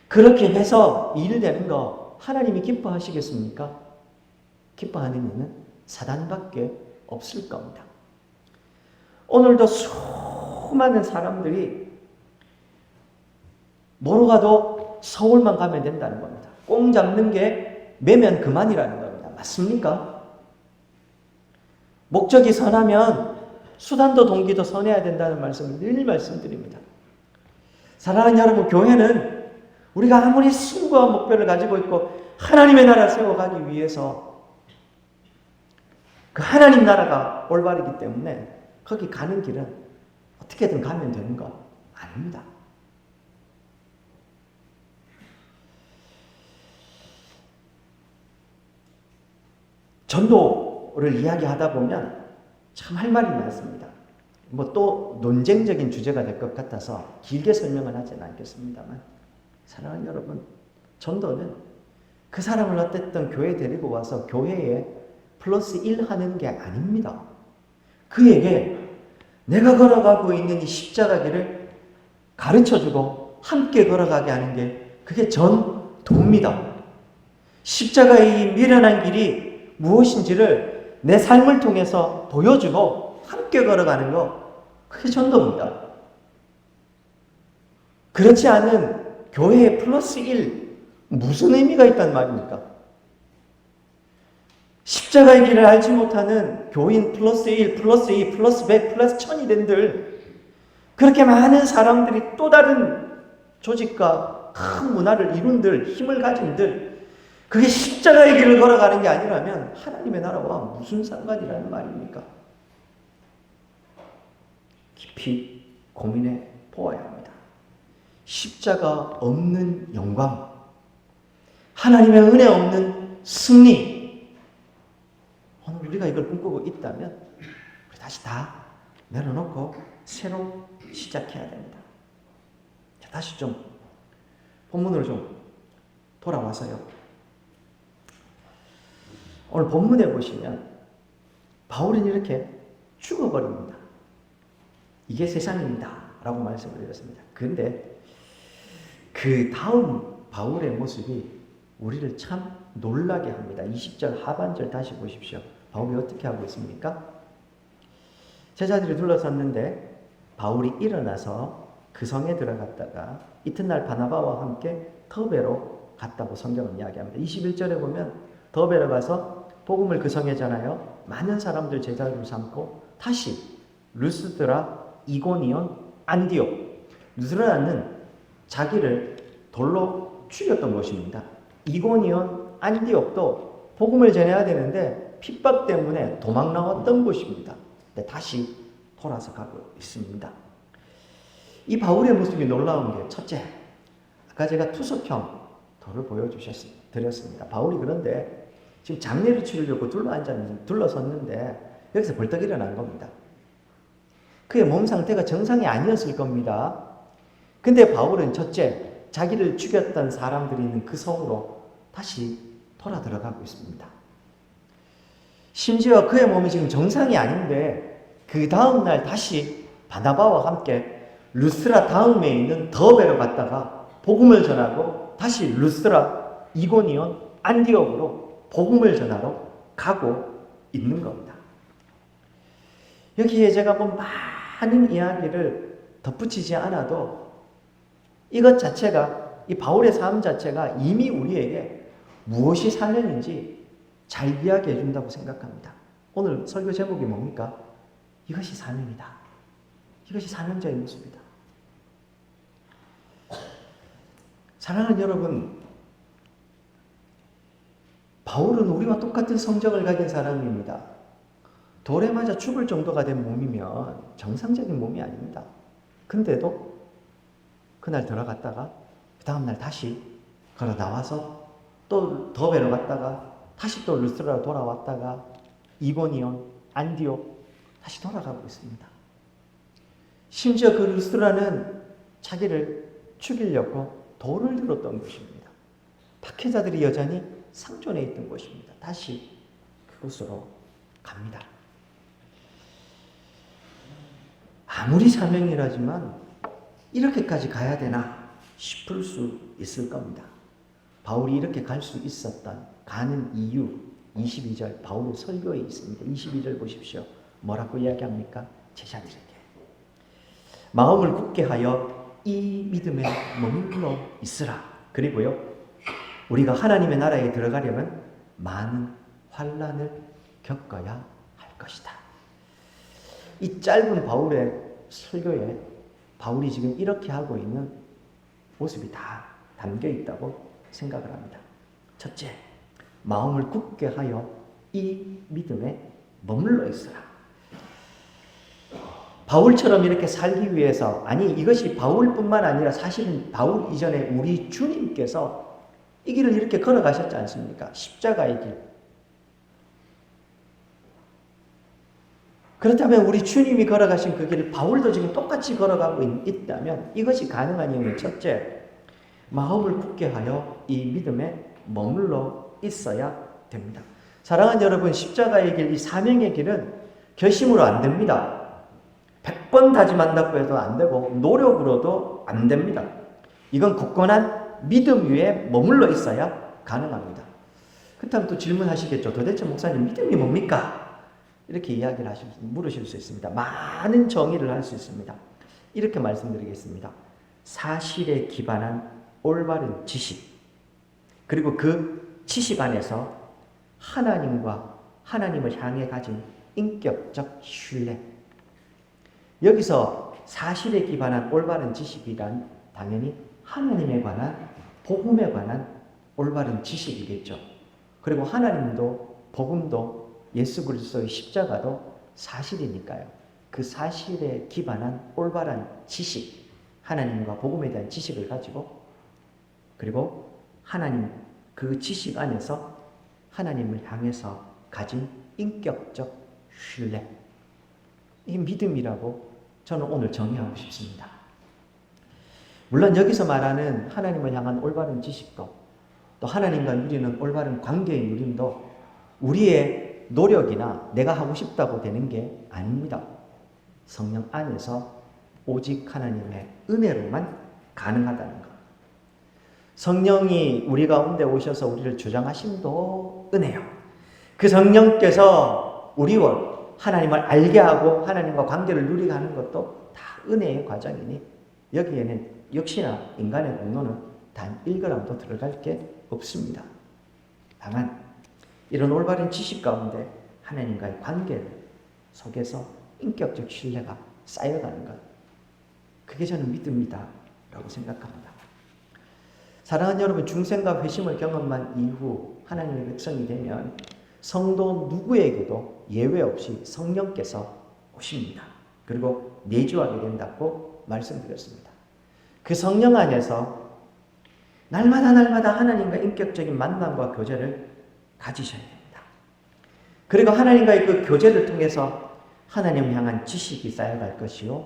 그렇게 해서 일 되는 거 하나님이 기뻐하시겠습니까? 기뻐하는 이는 사단밖에 없을 겁니다. 오늘도 수많은 사람들이 뭐로 가도 서울만 가면 된다는 겁니다. 꽁 잡는 게 매면 그만이라는 겁니다. 맞습니까? 목적이 선하면 수단도 동기도 선해야 된다는 말씀을 늘 말씀드립니다. 사랑하는 여러분, 교회는 우리가 아무리 숭고한 목표를 가지고 있고 하나님의 나라를 세워가기 위해서 그 하나님 나라가 올바르기 때문에 거기 가는 길은 어떻게든 가면 되는 거 아닙니다. 전도를 이야기하다 보면 참 할 말이 많습니다. 뭐 또 논쟁적인 주제가 될 것 같아서 길게 설명은 하지는 않겠습니다만, 사랑하는 여러분, 전도는 그 사람을 어쨌든 교회에 데리고 와서 교회에 플러스 1 하는 게 아닙니다. 그에게 내가 걸어가고 있는 이 십자가 길을 가르쳐주고 함께 걸어가게 하는 게 그게 전도입니다. 십자가의 이 미련한 길이 무엇인지를 내 삶을 통해서 보여주고 함께 걸어가는 거, 그게 전도입니다. 그렇지 않은 교회에 플러스 1, 무슨 의미가 있단 말입니까? 십자가의 길을 알지 못하는 교인 플러스 1, 플러스 2, 플러스 100, 플러스 1000이 된들, 그렇게 많은 사람들이 또 다른 조직과 큰 문화를 이룬들, 힘을 가진들, 그게 십자가의 길을 걸어가는 게 아니라면 하나님의 나라와 무슨 상관이라는 말입니까? 깊이 고민해 보아야 합니다. 십자가 없는 영광, 하나님의 은혜 없는 승리, 오늘 우리가 이걸 꿈꾸고 있다면 우리 다시 다 내려놓고 새로 시작해야 됩니다. 자, 다시 좀 본문으로 좀 돌아와서요. 오늘 본문에 보시면 바울은 이렇게 죽어버립니다. 이게 세상입니다 라고 말씀을 드렸습니다. 그런데 그 다음 바울의 모습이 우리를 참 놀라게 합니다. 20절 하반절 다시 보십시오. 바울이 어떻게 하고 있습니까? 제자들이 둘러섰는데 바울이 일어나서 그 성에 들어갔다가 이튿날 바나바와 함께 더베로 갔다고 성경은 이야기합니다. 21절에 보면 더베로 가서 복음을 그 성에 전하여 많은 사람들 제자로 삼고 다시 루스드라, 이고니온, 안디옥. 루스드라는 자기를 돌로 죽였던 곳입니다. 이고니온, 안디옥도 복음을 전해야 되는데 핍박 때문에 도망 나왔던 곳입니다. 근데 다시 돌아서 가고 있습니다. 이 바울의 모습이 놀라운 게 첫째, 아까 제가 투석형 돌을 보여드렸습니다. 바울이 그런데 지금 장례를 치르려고 둘러섰는데 여기서 벌떡 일어난 겁니다. 그의 몸 상태가 정상이 아니었을 겁니다. 근데 바울은 첫째, 자기를 죽였던 사람들이 있는 그 성으로 다시 돌아 들어가고 있습니다. 심지어 그의 몸이 지금 정상이 아닌데 그 다음 날 다시 바나바와 함께 루스라 다음에 있는 더베로 갔다가 복음을 전하고 다시 루스라, 이고니온, 안디옥으로 복음을 전하러 가고 있는 겁니다. 여기에 제가 뭐 많은 이야기를 덧붙이지 않아도 이것 자체가 이 바울의 삶 자체가 이미 우리에게 무엇이 사명인지 잘 이야기해 준다고 생각합니다. 오늘 설교 제목이 뭡니까? 이것이 사명이다. 이것이 사명자의 모습이다. 사랑하는 여러분, 바울은 우리와 똑같은 성정을 가진 사람입니다. 돌에 맞아 죽을 정도가 된 몸이면 정상적인 몸이 아닙니다. 근데도 그날 들어갔다가 그 다음날 다시 걸어 나와서 또 더 배로 갔다가 다시 또 루스드라로 돌아왔다가 이고니온, 안디옥 다시 돌아가고 있습니다. 심지어 그 루스드라는 자기를 죽이려고 돌을 들었던 곳입니다. 박해자들이 여전히 상존해 있던 곳입니다. 다시 그곳으로 갑니다. 아무리 사명이라지만 이렇게까지 가야 되나 싶을 수 있을 겁니다. 바울이 이렇게 갈 수 있었던 가는 이유 22절 바울의 설교에 있습니다. 22절 보십시오. 뭐라고 이야기합니까? 제자들에게 마음을 굳게 하여 이 믿음에 머물러 있으라. 그리고요, 우리가 하나님의 나라에 들어가려면 많은 환난을 겪어야 할 것이다. 이 짧은 바울의 설교에 바울이 지금 이렇게 하고 있는 모습이 다 담겨 있다고 생각을 합니다. 첫째, 마음을 굳게 하여 이 믿음에 머물러 있으라. 바울처럼 이렇게 살기 위해서, 아니 이것이 바울뿐만 아니라 사실은 바울 이전에 우리 주님께서 이 길을 이렇게 걸어가셨지 않습니까? 십자가의 길. 그렇다면 우리 주님이 걸어가신 그 길을 바울도 지금 똑같이 걸어가고 있다면 이것이 가능한 이유는 첫째, 마음을 굳게 하여 이 믿음에 머물러 있어야 됩니다. 사랑하는 여러분, 십자가의 길, 이 사명의 길은 결심으로 안 됩니다. 100번 다짐한다고 해도 안 되고 노력으로도 안 됩니다. 이건 굳건한 믿음 위에 머물러 있어야 가능합니다. 그렇다면 또 질문하시겠죠. 도대체 목사님 믿음이 뭡니까? 이렇게 이야기를 물으실 수 있습니다. 많은 정의를 할 수 있습니다. 이렇게 말씀드리겠습니다. 사실에 기반한 올바른 지식, 그리고 그 지식 안에서 하나님과 하나님을 향해 가진 인격적 신뢰. 여기서 사실에 기반한 올바른 지식이란 당연히 하나님에 관한, 복음에 관한 올바른 지식이겠죠. 그리고 하나님도 복음도 예수 그리스도의 십자가도 사실이니까요. 그 사실에 기반한 올바른 지식, 하나님과 복음에 대한 지식을 가지고, 그리고 하나님 그 지식 안에서 하나님을 향해서 가진 인격적 신뢰, 이 믿음이라고 저는 오늘 정의하고 싶습니다. 물론 여기서 말하는 하나님을 향한 올바른 지식도, 또 하나님과 누리는 올바른 관계의 누림도 우리의 노력이나 내가 하고 싶다고 되는 게 아닙니다. 성령 안에서 오직 하나님의 은혜로만 가능하다는 것. 성령이 우리 가운데 오셔서 우리를 주장하심도 은혜요. 그 성령께서 우리와 하나님을 알게 하고 하나님과 관계를 누리게 하는 것도 다 은혜의 과정이니 여기에는 역시나 인간의 공로는 단 1g도 들어갈 게 없습니다. 다만 이런 올바른 지식 가운데 하나님과의 관계 속에서 인격적 신뢰가 쌓여가는 것, 그게 저는 믿음이다 라고 생각합니다. 사랑하는 여러분, 중생과 회심을 경험한 이후 하나님의 백성이 되면 성도 누구에게도 예외 없이 성령께서 오십니다. 그리고 내주하게 된다고 말씀드렸습니다. 그 성령 안에서 날마다 하나님과 인격적인 만남과 교제를 가지셔야 됩니다. 그리고 하나님과의 그 교제를 통해서 하나님을 향한 지식이 쌓여갈 것이요,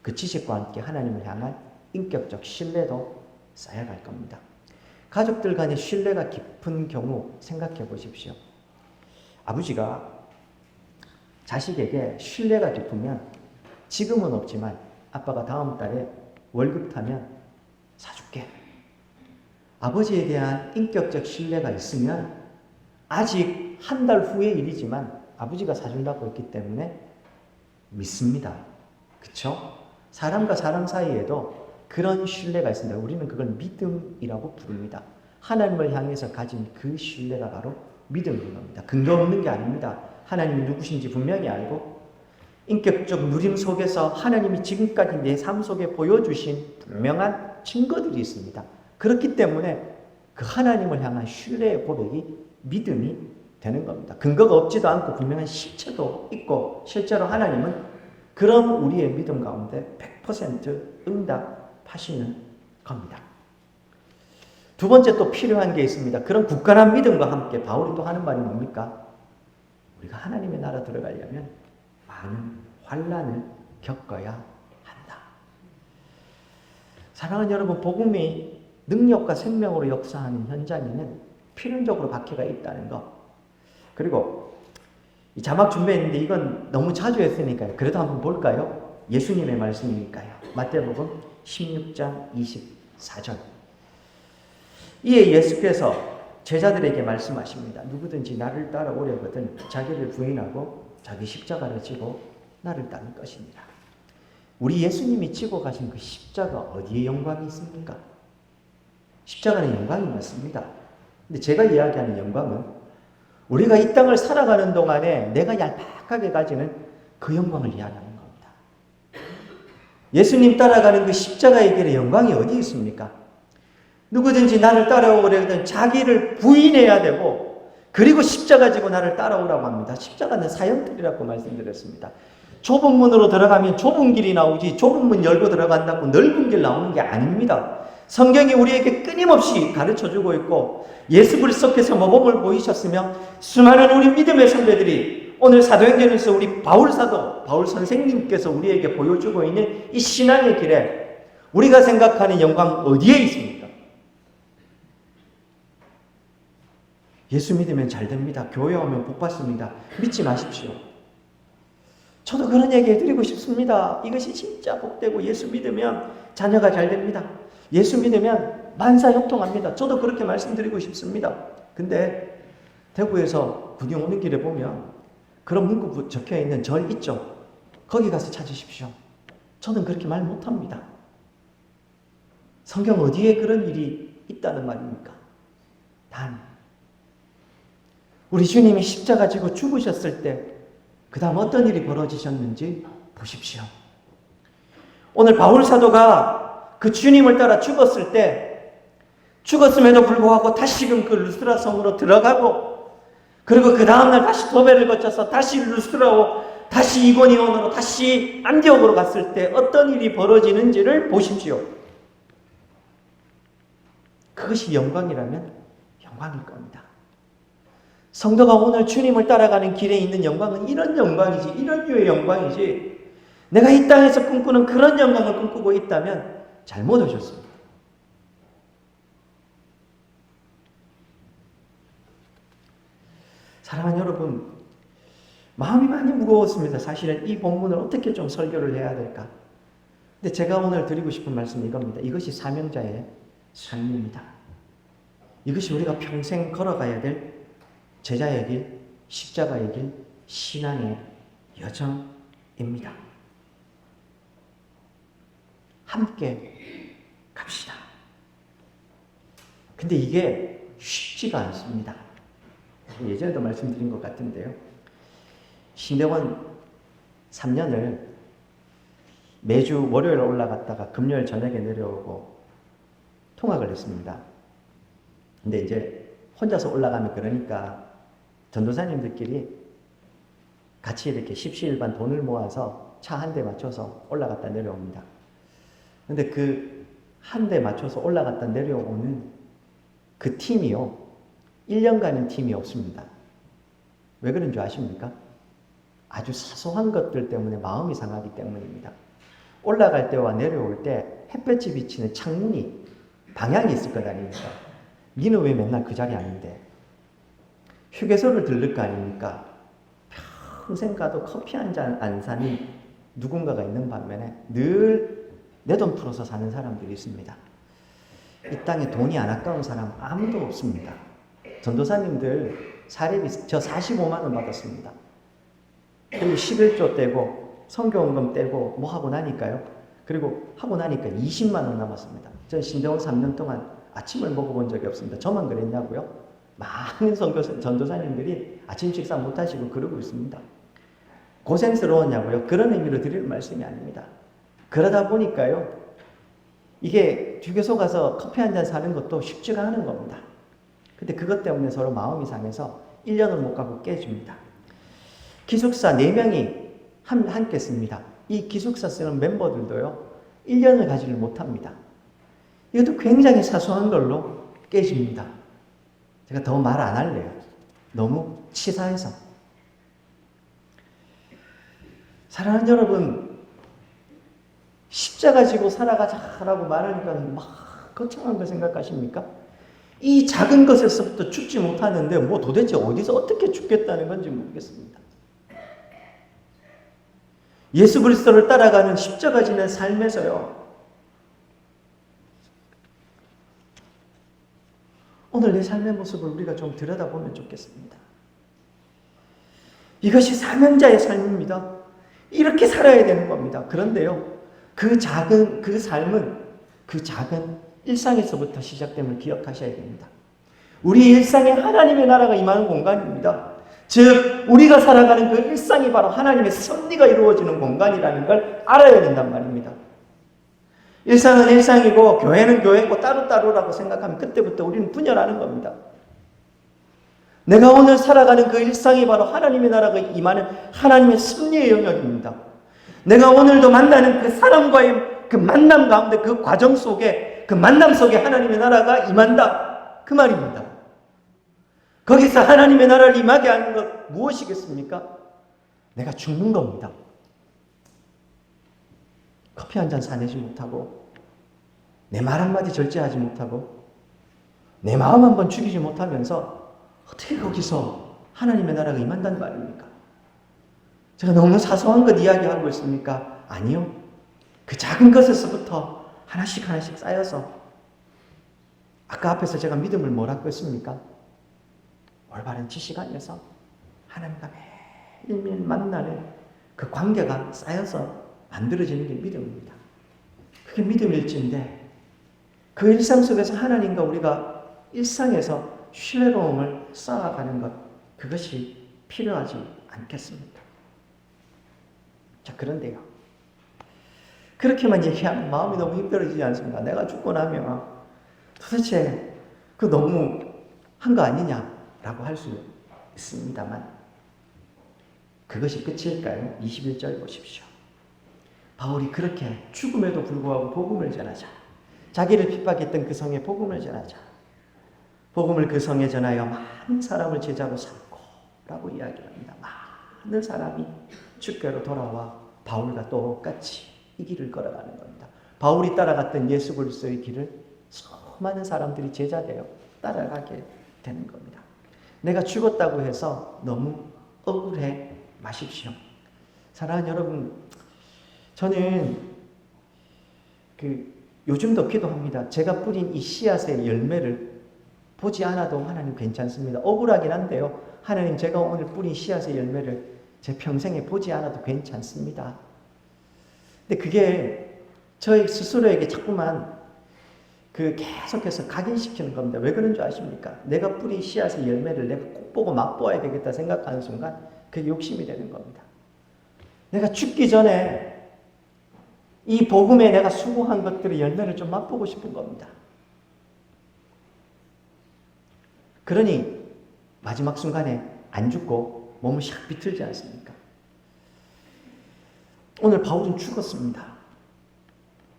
그 지식과 함께 하나님을 향한 인격적 신뢰도 쌓여갈 겁니다. 가족들 간의 신뢰가 깊은 경우 생각해 보십시오. 아버지가 자식에게 신뢰가 깊으면 지금은 없지만 아빠가 다음 달에 월급 타면 사줄게. 아버지에 대한 인격적 신뢰가 있으면 아직 한 달 후의 일이지만 아버지가 사준다고 했기 때문에 믿습니다. 그쵸? 사람과 사람 사이에도 그런 신뢰가 있습니다. 우리는 그걸 믿음이라고 부릅니다. 하나님을 향해서 가진 그 신뢰가 바로 믿음인 겁니다. 근거 없는 게 아닙니다. 하나님이 누구신지 분명히 알고 인격적 누림 속에서 하나님이 지금까지 내 삶 속에 보여주신 분명한 증거들이 있습니다. 그렇기 때문에 그 하나님을 향한 신뢰의 고백이 믿음이 되는 겁니다. 근거가 없지도 않고 분명한 실체도 있고 실제로 하나님은 그런 우리의 믿음 가운데 100% 응답하시는 겁니다. 두 번째 또 필요한 게 있습니다. 그런 굳건한 믿음과 함께 바울이 또 하는 말이 뭡니까? 우리가 하나님의 나라 들어가려면 많은 환난을 겪어야 한다. 사랑하는 여러분, 복음이 능력과 생명으로 역사하는 현장에는 필연적으로 박해가 있다는 것. 그리고 이 자막 준비했는데 이건 너무 자주 했으니까요. 그래도 한번 볼까요? 예수님의 말씀이니까요. 마태복음 16장 24절. 이에 예수께서 제자들에게 말씀하십니다. 누구든지 나를 따라오려거든 자기를 부인하고 자기 십자가를 지고 나를 따를 것이니라. 우리 예수님이 지고 가신 그 십자가 어디에 영광이 있습니까? 십자가는 영광이 맞습니다. 근데 제가 이야기하는 영광은 우리가 이 땅을 살아가는 동안에 내가 얄팍하게 가지는 그 영광을 이야기하는 겁니다. 예수님 따라가는 그 십자가의 길에 영광이 어디 있습니까? 누구든지 나를 따라오려거든 자기를 부인해야 되고 그리고 십자가 지고 나를 따라오라고 합니다. 십자가는 사형틀이라고 말씀드렸습니다. 좁은 문으로 들어가면 좁은 길이 나오지 좁은 문 열고 들어간다고 넓은 길 나오는 게 아닙니다. 성경이 우리에게 끊임없이 가르쳐주고 있고 예수 그리스도께서 모범을 보이셨으며 수많은 우리 믿음의 선배들이 오늘 사도행전에서 우리 바울 사도, 바울 선생님께서 우리에게 보여주고 있는 이 신앙의 길에 우리가 생각하는 영광 어디에 있습니까? 예수 믿으면 잘 됩니다. 교회 오면 복 받습니다. 믿지 마십시오. 저도 그런 얘기 해드리고 싶습니다. 이것이 진짜 복되고 예수 믿으면 자녀가 잘 됩니다. 예수 믿으면 만사형통합니다. 저도 그렇게 말씀드리고 싶습니다. 근데 대구에서 구경 오는 길에 보면 그런 문구 적혀있는 절 있죠? 거기 가서 찾으십시오. 저는 그렇게 말 못합니다. 성경 어디에 그런 일이 있다는 말입니까? 단 우리 주님이 십자가 지고 죽으셨을 때 그 다음 어떤 일이 벌어지셨는지 보십시오. 오늘 바울 사도가 그 주님을 따라 죽었을 때 죽었음에도 불구하고 다시금 그 루스드라 성으로 들어가고 그리고 그 다음날 다시 도배를 거쳐서 다시 루스드라로 다시 이고니온으로 다시 안디옥으로 갔을 때 어떤 일이 벌어지는지를 보십시오. 그것이 영광이라면 영광일 겁니다. 성도가 오늘 주님을 따라가는 길에 있는 영광은 이런 영광이지, 이런 류의 영광이지, 내가 이 땅에서 꿈꾸는 그런 영광을 꿈꾸고 있다면 잘못 오셨습니다. 사랑하는 여러분, 마음이 많이 무거웠습니다. 사실은 이 본문을 어떻게 좀 설교를 해야 될까? 근데 제가 오늘 드리고 싶은 말씀은 이겁니다. 이것이 사명자의 삶입니다. 이것이 우리가 평생 걸어가야 될 제자의 길, 십자가의 길, 신앙의 여정입니다. 함께 갑시다. 근데 이게 쉽지가 않습니다. 예전에도 말씀드린 것 같은데요. 신대원 3년을 매주 월요일 올라갔다가 금요일 저녁에 내려오고 통학을 했습니다. 근데 이제 혼자서 올라가면 그러니까 전도사님들끼리 같이 이렇게 십시일반 돈을 모아서 차 한 대 맞춰서 올라갔다 내려옵니다. 근데 그 한 대 맞춰서 올라갔다 내려오는 그 팀이요, 1년간은 팀이 없습니다. 왜 그런 줄 아십니까? 아주 사소한 것들 때문에 마음이 상하기 때문입니다. 올라갈 때와 내려올 때 햇볕이 비치는 창문이 방향이 있을 것 아닙니까? 니는 왜 맨날 그 자리 아닌데? 휴게소를 들를 거 아닙니까? 평생 가도 커피 한 잔 안 사는 누군가가 있는 반면에 늘 내 돈 풀어서 사는 사람들이 있습니다. 이 땅에 돈이 안 아까운 사람 아무도 없습니다. 전도사님들 사례비 저 45만 원 받았습니다. 그리고 11조 떼고 성교원금 떼고 뭐 하고 나니까요. 그리고 하고 나니까 20만 원 남았습니다. 저는 신대원 3년 동안 아침을 먹어본 적이 없습니다. 저만 그랬냐고요? 많은 전도사님들이 아침 식사 못하시고 그러고 있습니다. 고생스러웠냐고요? 그런 의미로 드리는 말씀이 아닙니다. 그러다 보니까요, 이게 휴게소 가서 커피 한 잔 사는 것도 쉽지가 않은 겁니다. 근데 그것 때문에 서로 마음이 상해서 1년을 못 가고 깨집니다. 기숙사 4명이 함께 씁니다. 이 기숙사 쓰는 멤버들도요, 1년을 가지를 못합니다. 이것도 굉장히 사소한 걸로 깨집니다. 제가 더 말 안 할래요. 너무 치사해서. 사랑하는 여러분, 십자가 지고 살아가자라고 말하니까 막 거창한 거 생각하십니까? 이 작은 것에서부터 죽지 못하는데 뭐 도대체 어디서 어떻게 죽겠다는 건지 모르겠습니다. 예수 그리스도를 따라가는 십자가 지는 삶에서요, 오늘 내 삶의 모습을 우리가 좀 들여다보면 좋겠습니다. 이것이 사명자의 삶입니다. 이렇게 살아야 되는 겁니다. 그런데요, 그 삶은 그 작은 일상에서부터 시작됨을 기억하셔야 됩니다. 우리 일상에 하나님의 나라가 임하는 공간입니다. 즉, 우리가 살아가는 그 일상이 바로 하나님의 섭리가 이루어지는 공간이라는 걸 알아야 된단 말입니다. 일상은 일상이고 교회는 교회고 따로따로라고 생각하면 그때부터 우리는 분열하는 겁니다. 내가 오늘 살아가는 그 일상이 바로 하나님의 나라가 임하는 하나님의 섭리의 영역입니다. 내가 오늘도 만나는 그 사람과의 그 만남 가운데 그 과정 속에 그 만남 속에 하나님의 나라가 임한다. 그 말입니다. 거기서 하나님의 나라를 임하게 하는 것 무엇이겠습니까? 내가 죽는 겁니다. 커피 한 잔 사내지 못하고 내 말 한마디 절제하지 못하고 내 마음 한번 죽이지 못하면서 어떻게 거기서 하나님의 나라가 임한다는 말입니까? 제가 너무 사소한 것 이야기하고 있습니까? 아니요. 그 작은 것에서부터 하나씩 쌓여서 아까 앞에서 제가 믿음을 뭐라고 했습니까? 올바른 지식 안에서 하나님과 매일매일 만나는 그 관계가 쌓여서 만들어지는 게 믿음입니다. 그게 믿음일지인데 그 일상 속에서 하나님과 우리가 일상에서 신뢰로움을 쌓아가는 것, 그것이 필요하지 않겠습니까? 자, 그런데요, 그렇게만 얘기하면 마음이 너무 힘들어지지 않습니까? 내가 죽고 나면 도대체 그 너무 한 거 아니냐라고 할 수 있습니다만 그것이 끝일까요? 21절 보십시오. 바울이 그렇게 죽음에도 불구하고 복음을 전하자, 자기를 핍박했던 그 성에 복음을 전하자, 복음을 그 성에 전하여 많은 사람을 제자로 삼고 라고 이야기합니다. 많은 사람이 주께로 돌아와 바울과 똑같이 이 길을 걸어가는 겁니다. 바울이 따라갔던 예수 그리스도의 길을 수많은 사람들이 제자되어 따라가게 되는 겁니다. 내가 죽었다고 해서 너무 억울해 마십시오. 사랑하는 여러분, 저는 요즘도 기도합니다. 제가 뿌린 이 씨앗의 열매를 보지 않아도 하나님 괜찮습니다. 억울하긴 한데요, 하나님, 제가 오늘 뿌린 씨앗의 열매를 제 평생에 보지 않아도 괜찮습니다. 근데 그게 저희 스스로에게 자꾸만 계속해서 각인시키는 겁니다. 왜 그런 줄 아십니까? 내가 뿌린 씨앗의 열매를 내가 꼭 보고 맛보아야 되겠다 생각하는 순간 그게 욕심이 되는 겁니다. 내가 죽기 전에 이 복음에 내가 수고한 것들의 열매를 좀 맛보고 싶은 겁니다. 그러니 마지막 순간에 안 죽고 몸을 샥 비틀지 않습니까? 오늘 바울은 죽었습니다.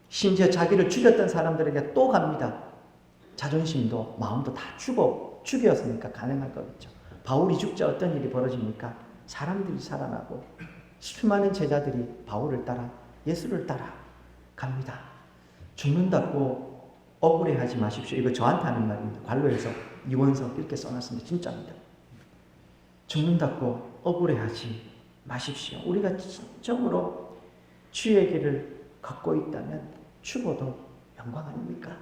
심지어 자기를 죽였던 사람들에게 또 갑니다. 자존심도 마음도 다 죽였으니까 가능할 거겠죠. 바울이 죽자 어떤 일이 벌어집니까? 사람들이 살아나고 수많은 제자들이 바울을 따라 예수를 따라 갑니다. 죽는다고 억울해하지 마십시오. 이거 저한테 하는 말입니다. 관로에서 이원석 이렇게 써놨습니다. 진짜입니다. 죽는다고 억울해하지 마십시오. 우리가 진정으로 주의 길을 걷고 있다면 죽어도 영광 아닙니까?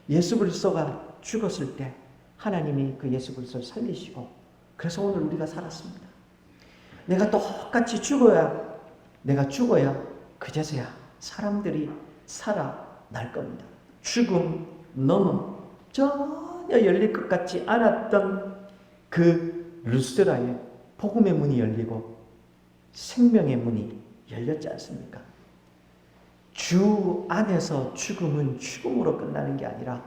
예수 그리스도가 죽었을 때 하나님이 그 예수 그리스도를 살리시고 그래서 오늘 우리가 살았습니다. 내가 똑같이 내가 죽어야 그제서야 사람들이 살아날 겁니다. 죽음, 넘음 전혀 열릴 것 같지 않았던 그 루스드라의 복음의 문이 열리고 생명의 문이 열렸지 않습니까? 주 안에서 죽음은 죽음으로 끝나는 게 아니라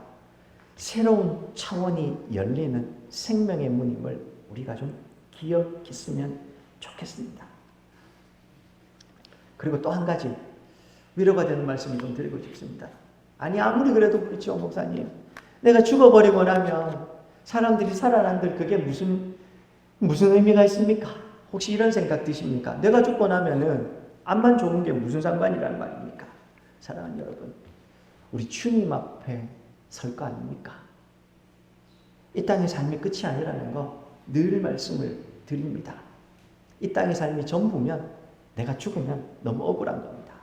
새로운 차원이 열리는 생명의 문임을 우리가 좀 기억했으면 좋겠습니다. 그리고 또 한 가지 위로가 되는 말씀을 좀 드리고 싶습니다. 아니 아무리 그래도 그렇죠 목사님. 내가 죽어버리고 나면 사람들이 살아난들 그게 무슨 의미가 있습니까? 혹시 이런 생각 드십니까? 내가 죽고 나면은 암만 좋은 게 무슨 상관이라는 말입니까? 사랑하는 여러분, 우리 주님 앞에 설 거 아닙니까? 이 땅의 삶이 끝이 아니라는 거 늘 말씀을 드립니다. 이 땅의 삶이 전부면 내가 죽으면 너무 억울한 겁니다.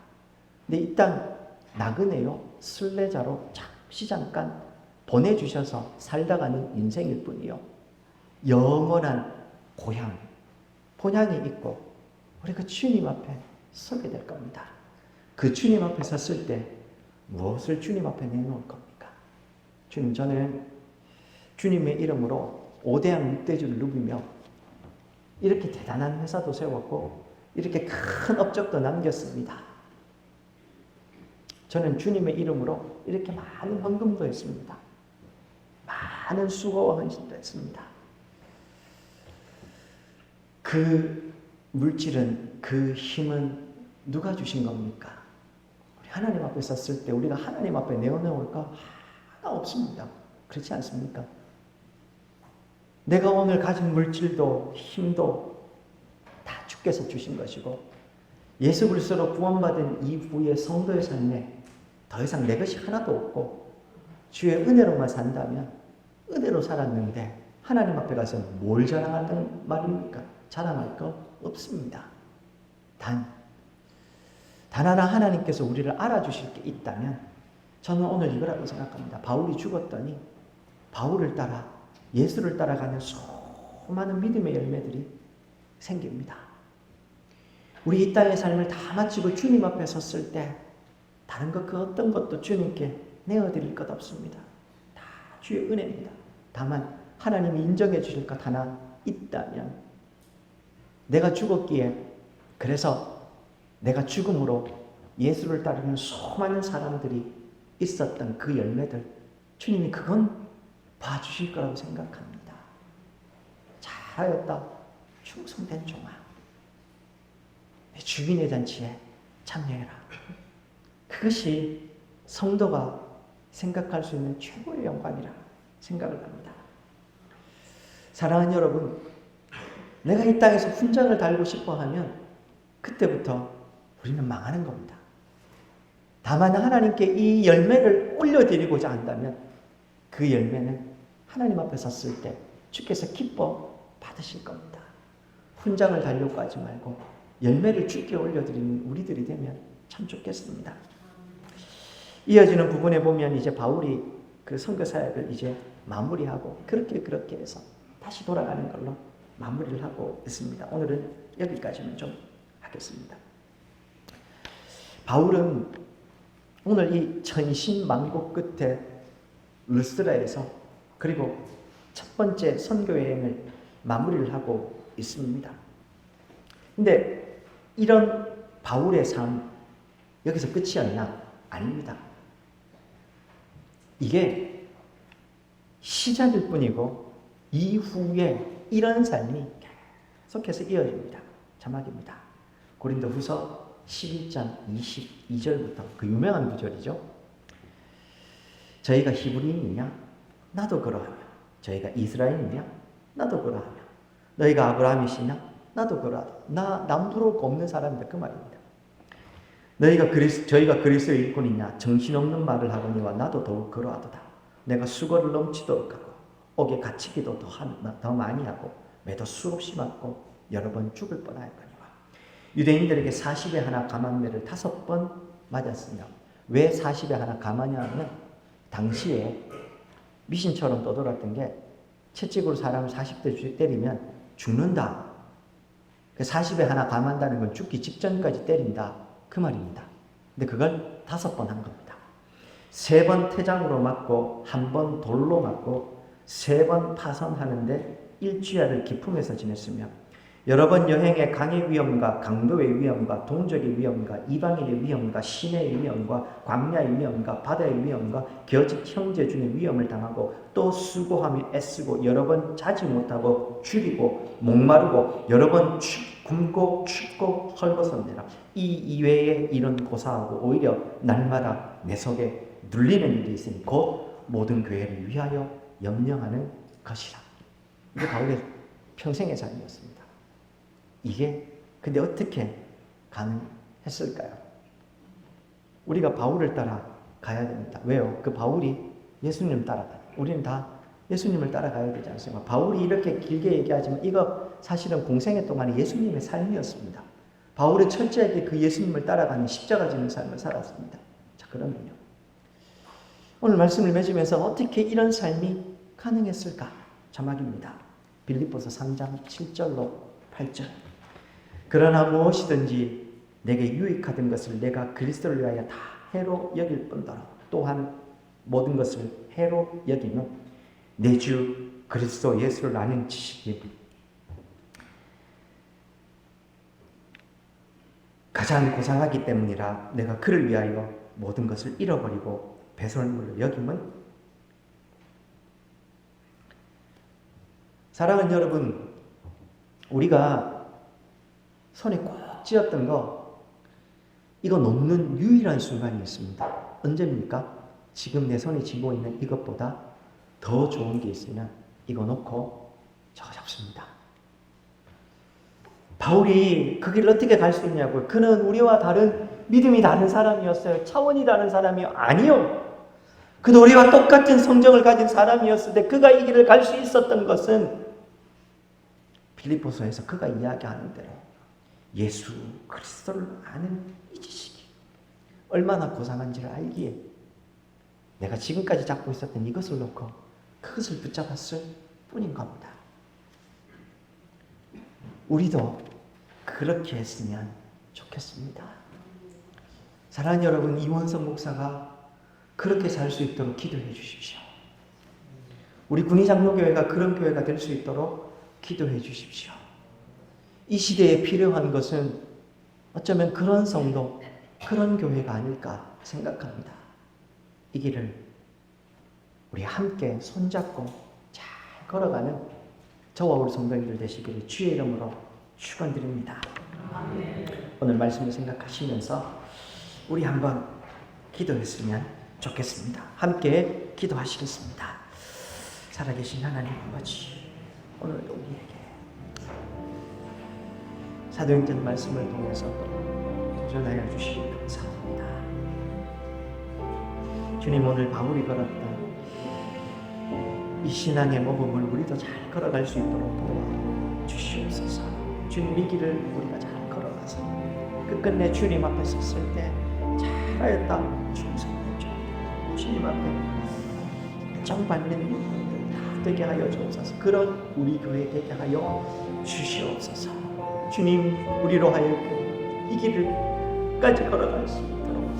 근데 이 땅 나그네요 순례자로 잠시 잠깐 보내주셔서 살다 가는 인생일 뿐이요. 영원한 고향, 본향이 있고 우리 그 주님 앞에 서게 될 겁니다. 그 주님 앞에 섰을 때 무엇을 주님 앞에 내놓을 겁니까? 주님, 저는 주님의 이름으로 5대양 6대주를 누비며 이렇게 대단한 회사도 세웠고 이렇게 큰 업적도 남겼습니다. 저는 주님의 이름으로 이렇게 많은 헌금도 했습니다. 많은 수고와 헌신도 했습니다. 그 물질은, 그 힘은 누가 주신 겁니까? 우리 하나님 앞에 섰을 때 우리가 하나님 앞에 내어놓을 거 하나 없습니다. 그렇지 않습니까? 내가 오늘 가진 물질도 힘도 다 주께서 주신 것이고 예수 그리스도로 구원받은 이후의 성도의 삶에 더 이상 내 것이 하나도 없고 주의 은혜로만 산다면 은혜로 살았는데 하나님 앞에 가서 뭘 자랑하는 말입니까? 자랑할 거 없습니다. 단 하나 하나님께서 우리를 알아주실 게 있다면 저는 오늘 이거라고 생각합니다. 바울이 죽었더니 바울을 따라 예수를 따라가는 수많은 믿음의 열매들이 생깁니다. 우리 이 땅의 삶을 다 마치고 주님 앞에 섰을 때 다른 것 그 어떤 것도 주님께 내어드릴 것 없습니다. 다 주의 은혜입니다. 다만 하나님이 인정해 주실 것 하나 있다면 내가 죽었기에 그래서 내가 죽음으로 예수를 따르는 수많은 사람들이 있었던 그 열매들 주님이 그건 봐주실 거라고 생각합니다. 잘하였다 충성된 종아 내 주인의 잔치에 참여해라. 그것이 성도가 생각할 수 있는 최고의 영광이라 생각을 합니다. 사랑하는 여러분, 내가 이 땅에서 훈장을 달고 싶어 하면 그때부터 우리는 망하는 겁니다. 다만 하나님께 이 열매를 올려드리고자 한다면 그 열매는 하나님 앞에 섰을 때 주께서 기뻐 받으실 겁니다. 훈장을 달려고 하지 말고 열매를 주께 올려드리는 우리들이 되면 참 좋겠습니다. 이어지는 부분에 보면 이제 바울이 그 선교 사역을 이제 마무리하고 그렇게 해서 다시 돌아가는 걸로 마무리를 하고 있습니다. 오늘은 여기까지는 좀 하겠습니다. 바울은 오늘 이 천신만고 끝에 루스드라에서 그리고 첫 번째 선교 여행을 마무리를 하고 있습니다. 근데 이런 바울의 삶 여기서 끝이었나? 아닙니다. 이게 시작일 뿐이고 이후에 이런 삶이 계속해서 이어집니다. 자막입니다. 고린도후서 11장 22절부터 그 유명한 구절이죠. 저희가 히브리인이냐? 나도 그러하며 저희가 이스라엘이냐? 나도 그러하며 너희가 아브라함이시냐? 나도 그러하며 나 남부러울 거 없는 사람이다 그 말입니다. 저희가 그리스도의 일꾼이냐? 정신없는 말을 하거니와 나도 더욱 그러하도다. 내가 수고를 넘치도록 하고 옥에 갇히기도 더 많이 하고 매도 수없이 맞고 여러 번 죽을 뻔하였거니와 유대인들에게 40에 하나 가만매를 5번 맞았으며 왜 40에 하나 가마냐면 당시에 미신처럼 떠돌았던 게 채찍으로 사람을 40대 때리면 죽는다. 40에 하나 감한다는 건 죽기 직전까지 때린다. 그 말입니다. 근데 그걸 5번 한 겁니다. 3번 태장으로 맞고 1번 돌로 맞고 3번 파선하는데 일주야를 기품에서 지냈으며 여러 번 여행에 강의 위험과 강도의 위험과 동족의 위험과 이방인의 위험과 시내의 위험과 광야의 위험과 바다의 위험과 겨직 형제 중에 위험을 당하고 또 수고하며 애쓰고 여러 번 자지 못하고 줄이고 목마르고 여러 번 굶고 춥고 헐벗었느라 이 이외에 이런 고사하고 오히려 날마다 내 속에 눌리는 일이 있으니 곧 모든 교회를 위하여 염려하는 것이라. 이게 바울의 평생의 삶이었습니다. 이게 근데 어떻게 가능했을까요? 우리가 바울을 따라 가야 됩니다. 왜요? 그 바울이 예수님을 따라가요. 우리는 다 예수님을 따라가야 되지 않습니까? 바울이 이렇게 길게 얘기하지만 이거 사실은 공생애 동안에 예수님의 삶이었습니다. 바울은 철저하게 그 예수님을 따라가는 십자가 지는 삶을 살았습니다. 자, 그러면요. 오늘 말씀을 맺으면서 어떻게 이런 삶이 가능했을까? 자막입니다. 빌립보서 3장 7절로 8절. 그러나 무엇이든지 내게 유익하던 것을 내가 그리스도를 위하여 다 해로 여길 뿐더러 또한 모든 것을 해로 여기는 내 주 그리스도 예수를 아는 지식이 가장 고상하기 때문이라 내가 그를 위하여 모든 것을 잃어버리고 배설물로 여김은. 사랑하는 여러분, 우리가 손에 꼭 쥐었던 거 이거 놓는 유일한 순간이 있습니다. 언제입니까? 지금 내 손에 쥐고 있는 이것보다 더 좋은 게 있으면 이거 놓고 저거 잡습니다. 바울이 그 길을 어떻게 갈 수 있냐고요? 그는 우리와 다른 믿음이 다른 사람이었어요. 차원이 다른 사람이요? 아니요. 그도 우리와 똑같은 성정을 가진 사람이었을 때 그가 이 길을 갈 수 있었던 것은 빌립보서에서 그가 이야기하는 대로 예수 그리스도를 아는 이 지식이 얼마나 고상한지를 알기에 내가 지금까지 잡고 있었던 이것을 놓고 그것을 붙잡았을 뿐인 겁니다. 우리도 그렇게 했으면 좋겠습니다. 사랑하는 여러분, 이원석 목사가 그렇게 살 수 있도록 기도해 주십시오. 우리 군의장로교회가 그런 교회가 될 수 있도록 기도해 주십시오. 이 시대에 필요한 것은 어쩌면 그런 성도, 그런 교회가 아닐까 생각합니다. 이 길을 우리 함께 손잡고 잘 걸어가는 저와 우리 성도님들 되시기를 주의 이름으로 축원드립니다. 오늘 말씀을 생각하시면서 우리 한번 기도했으면 좋겠습니다. 함께 기도하시겠습니다. 살아계신 하나님 아버지, 오늘도 우리에게 사도행전 말씀을 통해서 도전하여 주시기 감사합니다. 주님, 오늘 바울이 걸었던 이 신앙의 모범을 우리도 잘 걸어갈 수 있도록 도와주시옵소서. 주님, 이 길을 우리가 잘 걸어가서 끝끝내 주님 앞에 섰을 때 잘하였다 충성해 주옵소서. 주님 앞에 인정받는 일들 다 되게 하여 주옵소서. 그런 우리 교회 되게 하여 주시옵소서. 주님, 우리로 하여금 이 길을까지 걸어갈 수 있도록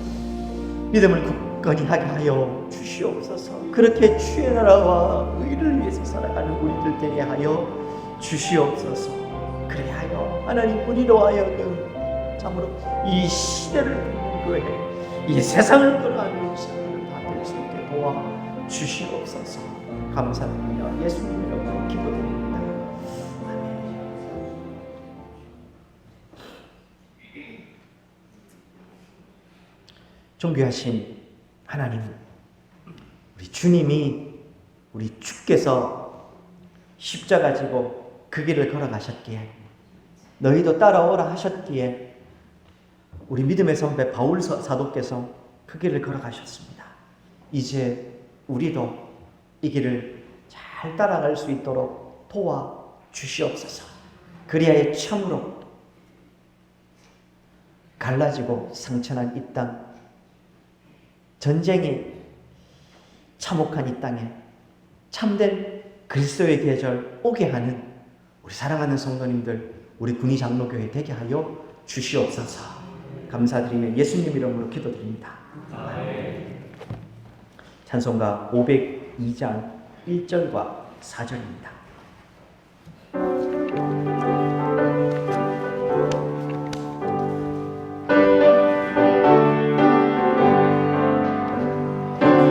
믿음을 굳건히 하게 하여 주시옵소서. 그렇게 주의 나라와 의를 위해서 살아가는 우리들 되게 하여 주시옵소서. 그리하여 하나님, 우리로 하여금 참으로 이 시대를 교회, 이 세상을 끌어안는 시대를 다 될 수 있게 도와 주시옵소서. 감사드리며 예수님 이름으로 기도드립니다. 존귀하신 하나님, 우리 주님이, 우리 주께서 십자가 지고 그 길을 걸어가셨기에, 너희도 따라오라 하셨기에 우리 믿음의 선배 바울 사도께서 그 길을 걸어가셨습니다. 이제 우리도 이 길을 잘 따라갈 수 있도록 도와주시옵소서. 그리하여 참으로 갈라지고 상처난 이 땅, 전쟁이 참혹한 이 땅에 참된 그리스도의 계절 오게 하는 우리 사랑하는 성도님들, 우리 군의장로교회 되게 하여 주시옵소서. 감사드리며 예수님 이름으로 기도드립니다. 찬송가 502장 1절과 4절입니다.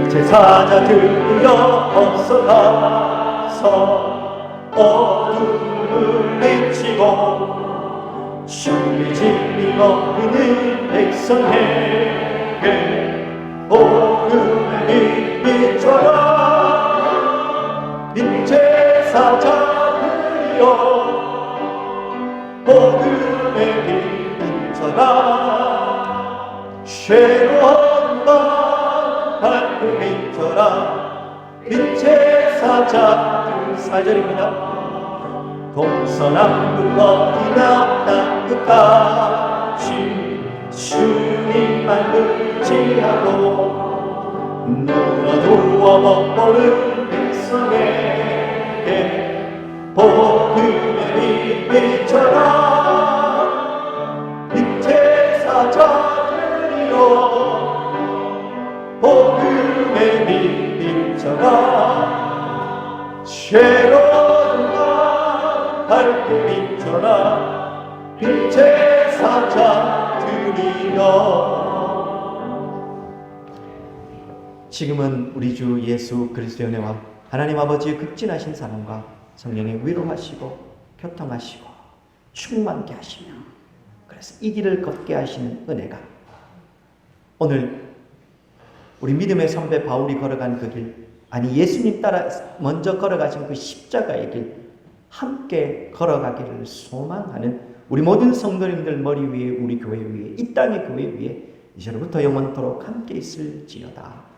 제사자들이여 어서 가서 어둠을 내치고 주의 진리 먹는 백성에게 복음의 빛처럼 민제사자들이여 복음의 빛처럼 죄로운 것 빛처럼 빛의 사자들 4절입니다. 동서남북 어디나 땅 끝까지 주님만 의지하고 누워 못 보는 백성에게 복음의 빛처럼 빛의 사자들이여 복음의 빛처럼 죄로운 것 밝게 비춰라 빛의 사자들이여. 지금은 우리 주 예수 그리스도의 은혜와 하나님 아버지의 극진하신 사랑과 성령의 위로하시고 교통하시고 충만케 하시며 그래서 이 길을 걷게 하시는 은혜가 오늘 우리 믿음의 선배 바울이 걸어간 그 길, 아니 예수님 따라 먼저 걸어가신 그 십자가의 길 함께 걸어가기를 소망하는 우리 모든 성도님들 머리 위에 우리 교회 위에 이 땅의 교회 위에 이제로부터 영원토록 함께 있을지어다.